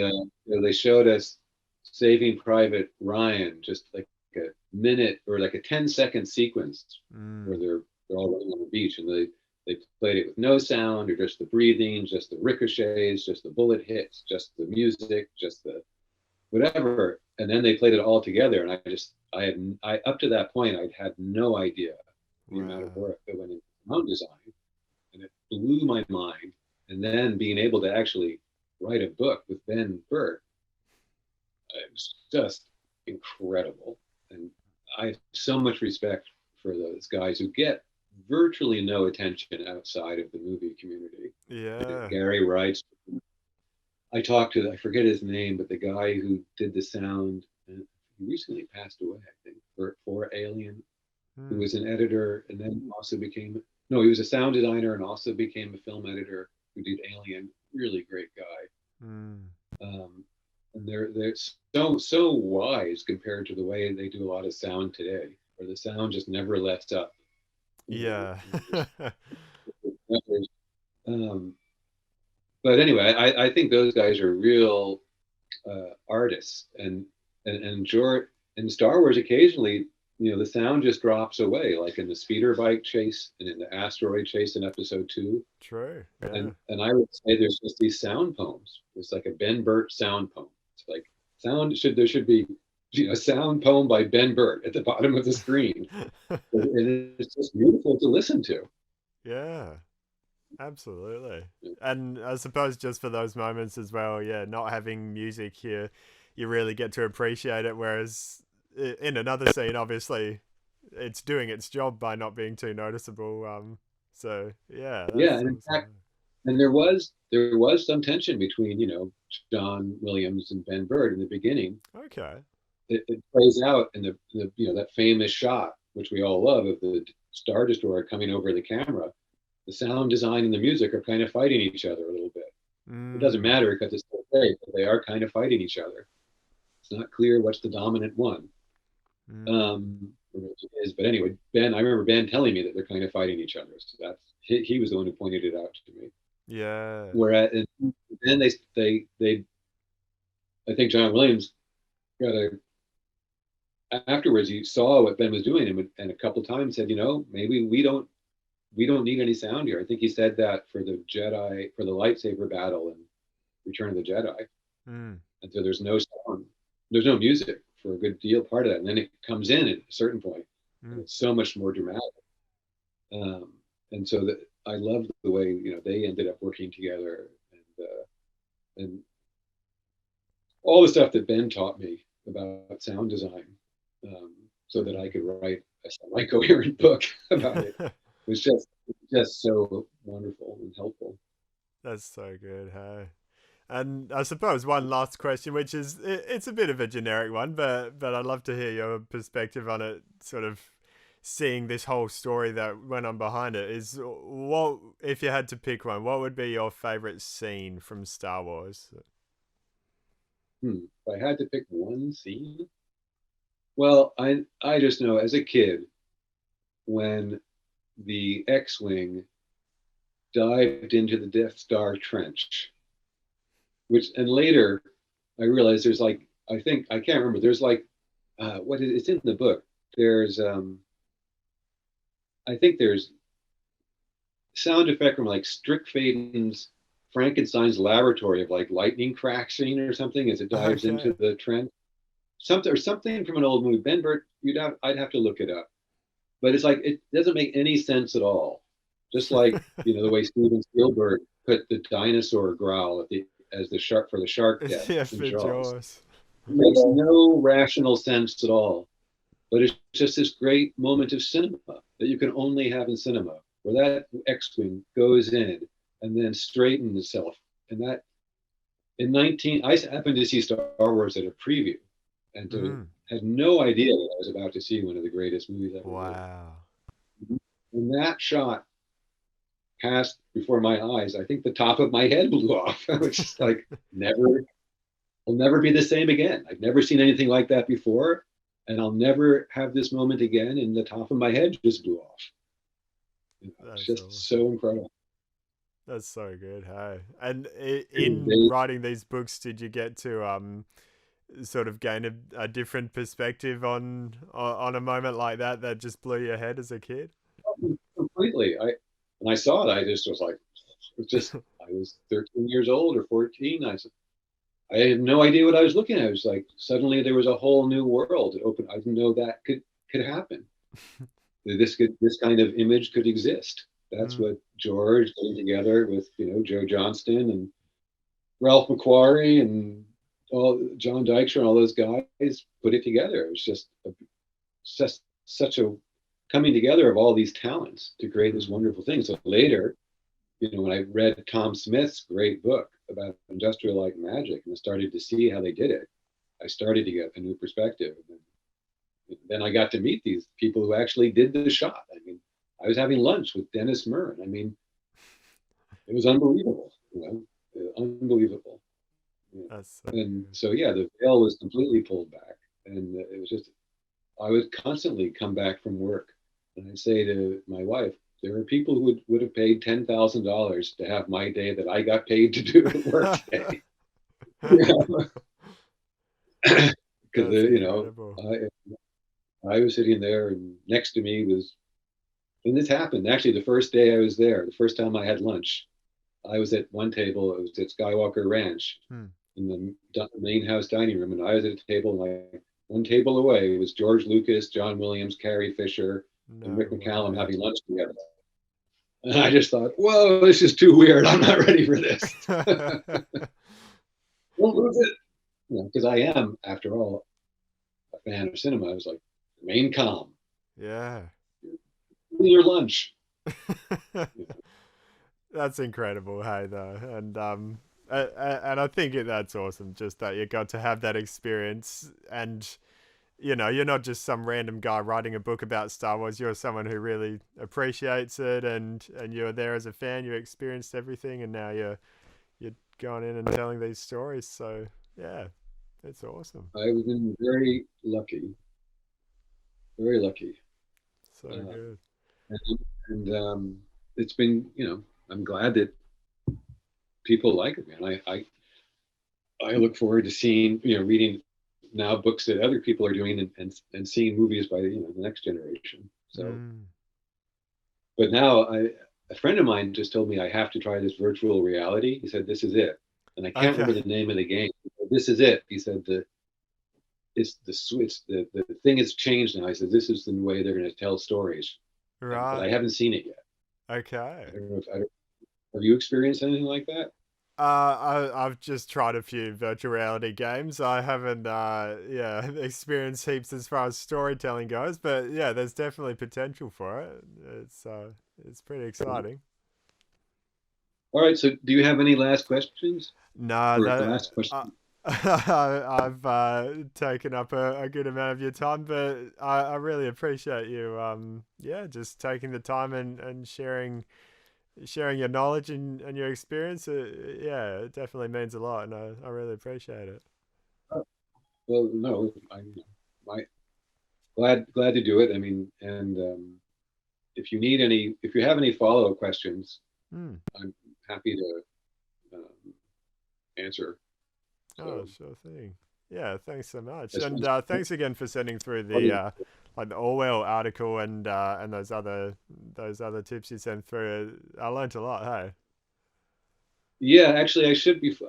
they showed us Saving Private Ryan, just like a minute or like a 10-second sequence where Mm, they're all running on the beach, and they played it with no sound or just the breathing, just the ricochets, just the bullet hits, just the music, just the whatever. And then they played it all together, and I up to that point I'd had no idea the amount of wow. work that went into sound design, and it blew my mind. And then being able to actually write a book with Ben Burt, it was just incredible. And I have so much respect for those guys who get virtually no attention outside of the movie community. Yeah. Gary writes. I forget his name, but the guy who did the sound, he recently passed away, I think, for Alien, who Mm, was an editor and then also became, no, he was a sound designer and also became a film editor who did Alien. Really great guy. mm, Um, and they're so wise compared to the way they do a lot of sound today, where the sound just never lets up. yeah. Just um, but anyway, I think those guys are real artists, and George in Star Wars occasionally, the sound just drops away, like in the speeder bike chase and in the asteroid chase in Episode 2. True. Yeah. And I would say there's just these sound poems. It's like a Ben Burt sound poem. It's like there should be a sound poem by Ben Burt at the bottom of the screen, and it's just beautiful to listen to. Yeah. Absolutely. And I suppose just for those moments as well, yeah, not having music here, you really get to appreciate it. Whereas in another scene, obviously, it's doing its job by not being too noticeable. So yeah, Yeah, that's and in awesome. fact, and there was some tension between John Williams and Ben Burt in the beginning. Okay. It plays out in the that famous shot which we all love of the Star Destroyer coming over the camera. The sound design and the music are kind of fighting each other a little bit. It doesn't Mm, matter because it's so fake, but they are kind of fighting each other. It's not clear what's the dominant one. mm, But anyway, I remember Ben telling me that they're kind of fighting each other. So he was the one who pointed it out to me. yeah. Whereas and then they I think John Williams got a afterwards he saw what Ben was doing and a couple times said, maybe we don't need any sound here. I think he said that for the lightsaber battle in Return of the Jedi. Mm, And so there's no sound, there's no music for a good deal part of that. And then it comes in at a certain point, and mm, it's so much more dramatic. Um, and so that I love the way they ended up working together, and all the stuff that Ben taught me about sound design, so that I could write a semi-coherent book about it. It was just so wonderful and helpful. That's so good, hey. And I suppose one last question, which is it's a bit of a generic one, but I'd love to hear your perspective on it. Sort of seeing this whole story that went on behind it is what if you had to pick one, what would be your favorite scene from Star Wars? If I had to pick one scene, well, I just know as a kid when the X-wing dived into the Death Star trench, which and later I realized there's like I think I can't remember. There's like it's in the book. There's I think there's sound effect from like Strick Faden's Frankenstein's laboratory of like lightning crashing or something as it dives into Okay. the trench. Something from an old movie. Ben Burt, I'd have to look it up. But it's like it doesn't make any sense at all. Just like the way Steven Spielberg put the dinosaur growl at the as the shark for the shark death Yeah, in for Jaws. Jaws. It makes no rational sense at all. But it's just this great moment of cinema that you can only have in cinema, where that X-wing goes in and then straightens itself. And that in 19, I happened to see Star Wars at a preview, and Mm. had no idea that I was about to see one of the greatest movies ever made. Wow. When that shot passed before my eyes, I think the top of my head blew off. I was just like, never, I'll never be the same again. I've never seen anything like that before, and I'll never have this moment again. And the top of my head just blew off. It's That's just awesome. so incredible. That's so good, hey. And in writing these books, did you get to sort of gain a different perspective on a moment like that that just blew your head as a kid? Completely. When I saw it, I just was like, it was just I was 13 years old or 14. I had no idea what I was looking at. It was like suddenly there was a whole new world. It opened. I didn't know that could happen. This kind of image could exist. That's Mm. what George getting together with Joe Johnston and Ralph McQuarrie and all John Dykstra and all those guys put it together. It was just such a coming together of all these talents to create this Mm. wonderful thing. So later, when I read Tom Smith's great book about industrial like magic and I started to see how they did it, I started to get a new perspective. And then I got to meet these people who actually did the shot. I mean, I was having lunch with Dennis Murren. I mean, it was unbelievable, unbelievable. Yeah. That's so And good. so, yeah, the veil was completely pulled back. And it was just, I would constantly come back from work and I'd say to my wife, there are people who would have paid $10,000 to have my day that I got paid to do the work day. Because, That's incredible. I was sitting there and next to me was, and this happened actually the first day I was there, the first time I had lunch. I was at one table, it was at Skywalker Ranch Hmm. in the main house dining room, and I was at a table like one table away was George Lucas, John Williams, Carrie Fisher, and No Rick McCallum way. having lunch together. And I just thought, whoa, this is too weird. I'm not ready for this. Don't lose it. Because I am, after all, a fan of cinema. I was like, remain calm. Yeah. Your lunch. That's incredible, hey, though, and I think that's awesome. Just that you got to have that experience, and you're not just some random guy writing a book about Star Wars. You're someone who really appreciates it, and you're there as a fan. You experienced everything, and now you're going in and telling these stories. So yeah, it's awesome. I've been very lucky. So Uh, good. and it's been, I'm glad that people like it, man. I look forward to seeing, reading now books that other people are doing and seeing movies by the next generation. So, Mm. but now a friend of mine just told me I have to try this virtual reality. He said, this is it. And I can't Okay. remember the name of the game. This is it. He said, it's the switch, the thing has changed now. I said, this is the way they're going to tell stories. But I Right. haven't seen it yet. I Okay. don't know if I don't, have you experienced anything like that? I've just tried a few virtual reality games. I haven't, yeah, experienced heaps as far as storytelling goes, but yeah, there's definitely potential for it. It's pretty exciting. All right. So, do you have any last questions No, or that last question? I've taken up a good amount of your time, but I really appreciate you, yeah, just taking the time and sharing your knowledge and your experience. Yeah, it definitely means a lot, and I really appreciate it. Well, no, I glad to do it. I mean, and if you need any, if you have any follow-up questions, Hmm. I'm happy to answer. Oh, So, sure thing. Yeah, thanks so much, as and far as thanks again for sending through the audience, like the Orwell article and those other tips you sent through. I learned a lot. Hey. yeah, actually,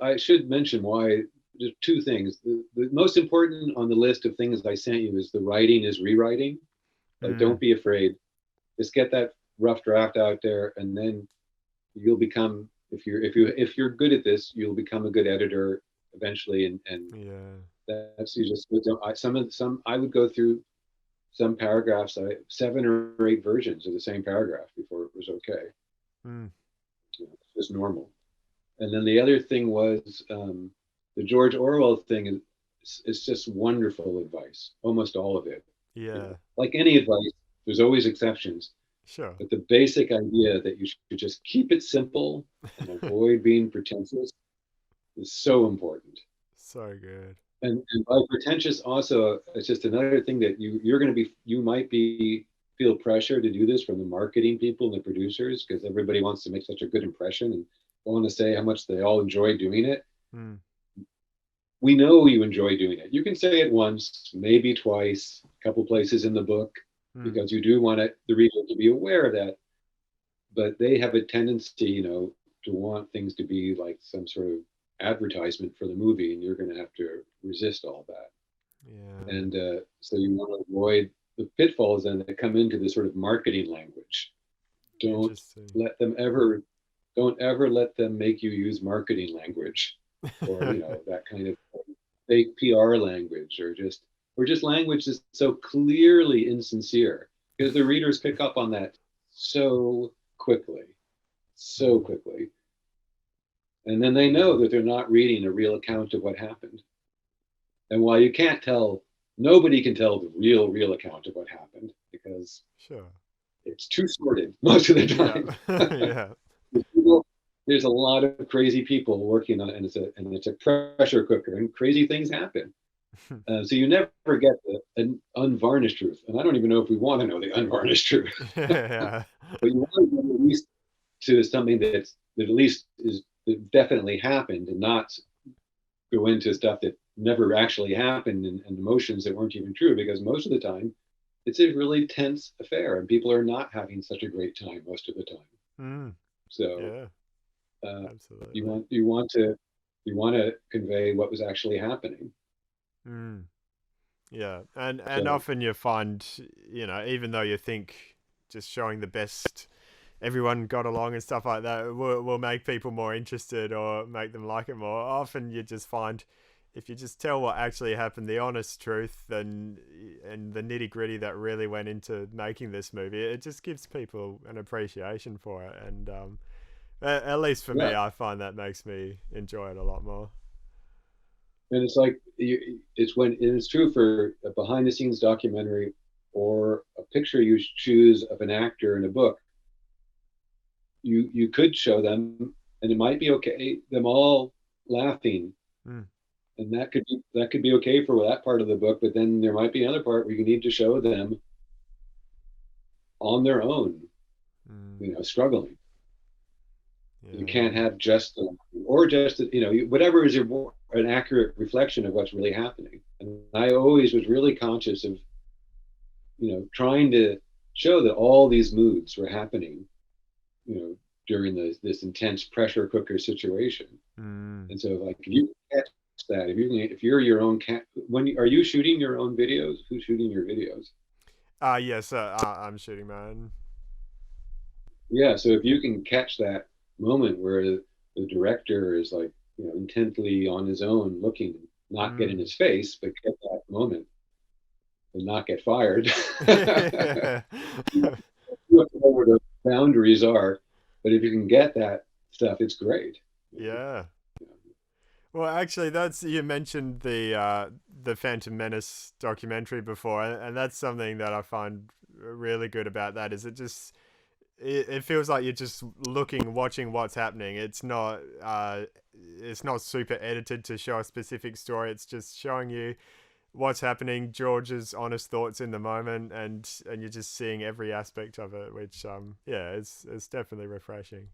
I should mention why. There's two things. The most important on the list of things I sent you is the writing is rewriting. Like, Hmm. don't be afraid. Just get that rough draft out there, and then you'll become if you're good at this, you'll become a good editor eventually. And Yeah. that's you just some I would go through some paragraphs, seven or eight versions of the same paragraph before it was okay. Hmm. You know, it's just normal. And then the other thing was the George Orwell thing is just wonderful advice, almost all of it. You Yeah. know, like any advice, there's always exceptions, Sure. but the basic idea that you should just keep it simple and avoid being pretentious is so important. So good. And by pretentious also, it's just another thing that you're going to be, you might be feel pressure to do this from the marketing people and the producers because everybody wants to make such a good impression and want to say how much they all enjoy doing it. Hmm. We know you enjoy doing it. You can say it once, maybe twice, a couple places in the book, Hmm. because you do want the reader to be aware of that. But they have a tendency, to want things to be like some sort of advertisement for the movie, and you're going to have to resist all that. Yeah. And so you want to avoid the pitfalls then that come into this sort of marketing language. Don't Interesting. let them ever, don't ever let them make you use marketing language or that kind of fake PR language or just language that's so clearly insincere because the readers pick up on that so quickly, so Hmm. quickly. And then they know Yeah. that they're not reading a real account of what happened. And while you can't tell, nobody can tell the real account of what happened because Sure. it's too sordid most of the Yeah. time. Yeah. There's a lot of crazy people working on it, and it's a pressure cooker, and crazy things happen. So you never get an unvarnished truth, and I don't even know if we want to know the unvarnished truth, Yeah. but you want to get at least to something that at least is that definitely happened, and not go into stuff that never actually happened and emotions that weren't even true, because most of the time it's a really tense affair and people are not having such a great time most of the time. Hmm. So Yeah. uh, you Absolutely. want you want to you want to convey what was actually happening. Hmm. Yeah, and So often you find, even though you think just showing the best everyone got along and stuff like that will make people more interested or make them like it more. Often you just find if you just tell what actually happened, the honest truth, and the nitty gritty that really went into making this movie, it just gives people an appreciation for it. And at least for me, yeah, I find that makes me enjoy it a lot more. and it's like it's when it's true for a behind the scenes documentary or a picture you choose of an actor in a book. You could show them, and it might be okay. Them all laughing, Mm, and that could be okay for that part of the book. But then there might be another part where you need to show them on their own, mm, struggling. You can't yeah, have just or just whatever is an accurate reflection of what's really happening. And I always was really conscious of trying to show that all these moods were happening, during this intense pressure cooker situation. mm. And so, like, if you catch that, if you're your own are you shooting your own videos? Who's shooting your videos? Yes, I'm shooting man. Yeah, so if you can catch that moment where the director is like, intently on his own looking, not get in Mm. his face, but get that moment and not get fired. Yeah. You have to know where the boundaries are, but if you can get that stuff, it's great. Yeah. Well, actually, that's you mentioned the Phantom Menace documentary before, and that's something that I find really good about that. Is it just it feels like you're just looking, watching what's happening. It's not super edited to show a specific story. It's just showing you what's happening, George's honest thoughts in the moment, and you're just seeing every aspect of it, which yeah, it's definitely refreshing.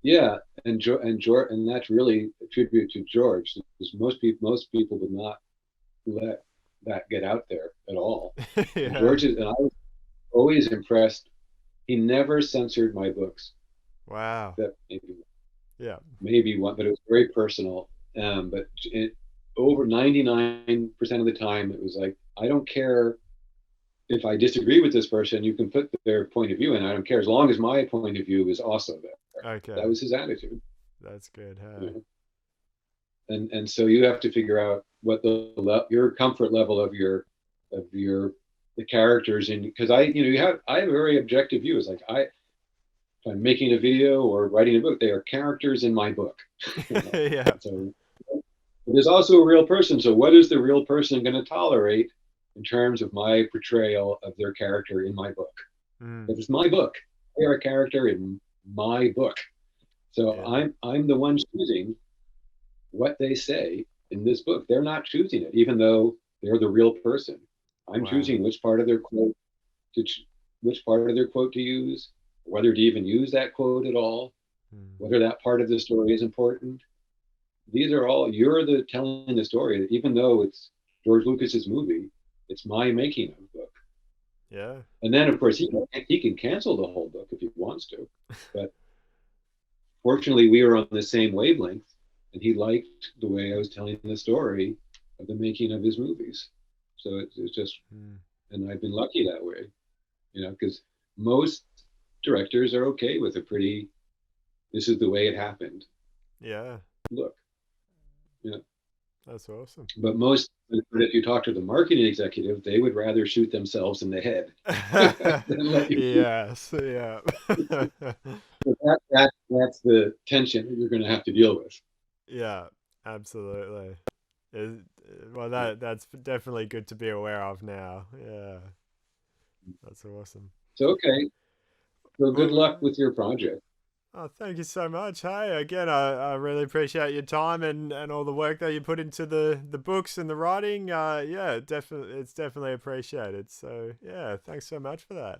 Yeah, and that's really a tribute to George, because most people would not let that get out there at all. And Yeah. George is, and I was always impressed. He never censored my books. Wow. That Yeah. maybe one, but it was very personal. But over 99% of the time, it was like, I don't care if I disagree with this person. You can put their point of view in. I don't care as long as my point of view is also there. That Okay. was his attitude. That's good. You Hey. know? And so you have to figure out what your comfort level of your the characters in, because I have a very objective view. It's like, if I'm making a video or writing a book, they are characters in my book. Yeah. So there's also a real person. So what is the real person going to tolerate in terms of my portrayal of their character in my book? Mm. If it's my book, they are a character in my book. So Yeah. I'm the one choosing what they say in this book. They're not choosing it, even though they're the real person. I'm Wow. choosing which part of their quote to which part of their quote to use, whether to even use that quote at all, Mm. whether that part of the story is important. These are all, you're the telling the story, even though it's George Lucas's movie. It's my making of the book. Yeah. And then, of course, he can cancel the whole book if he wants to. But fortunately, we were on the same wavelength, and he liked the way I was telling the story of the making of his movies. So it's just, Mm. and I've been lucky that way, because most directors are okay with a pretty, this is the way it happened. Yeah. Look, you know, That's awesome. but if you talk to the marketing executive, they would rather shoot themselves in the head than let you. Yes. Yeah. That's the tension that you're going to have to deal with. Yeah. Absolutely. It, well, Yeah. that's definitely good to be aware of now. Yeah. That's awesome. So okay, so good luck Well, with your project. oh, thank you so much. Hey, again, I really appreciate your time and all the work that you put into the books and the writing. Yeah, definitely, it's definitely appreciated. So, yeah, thanks so much for that.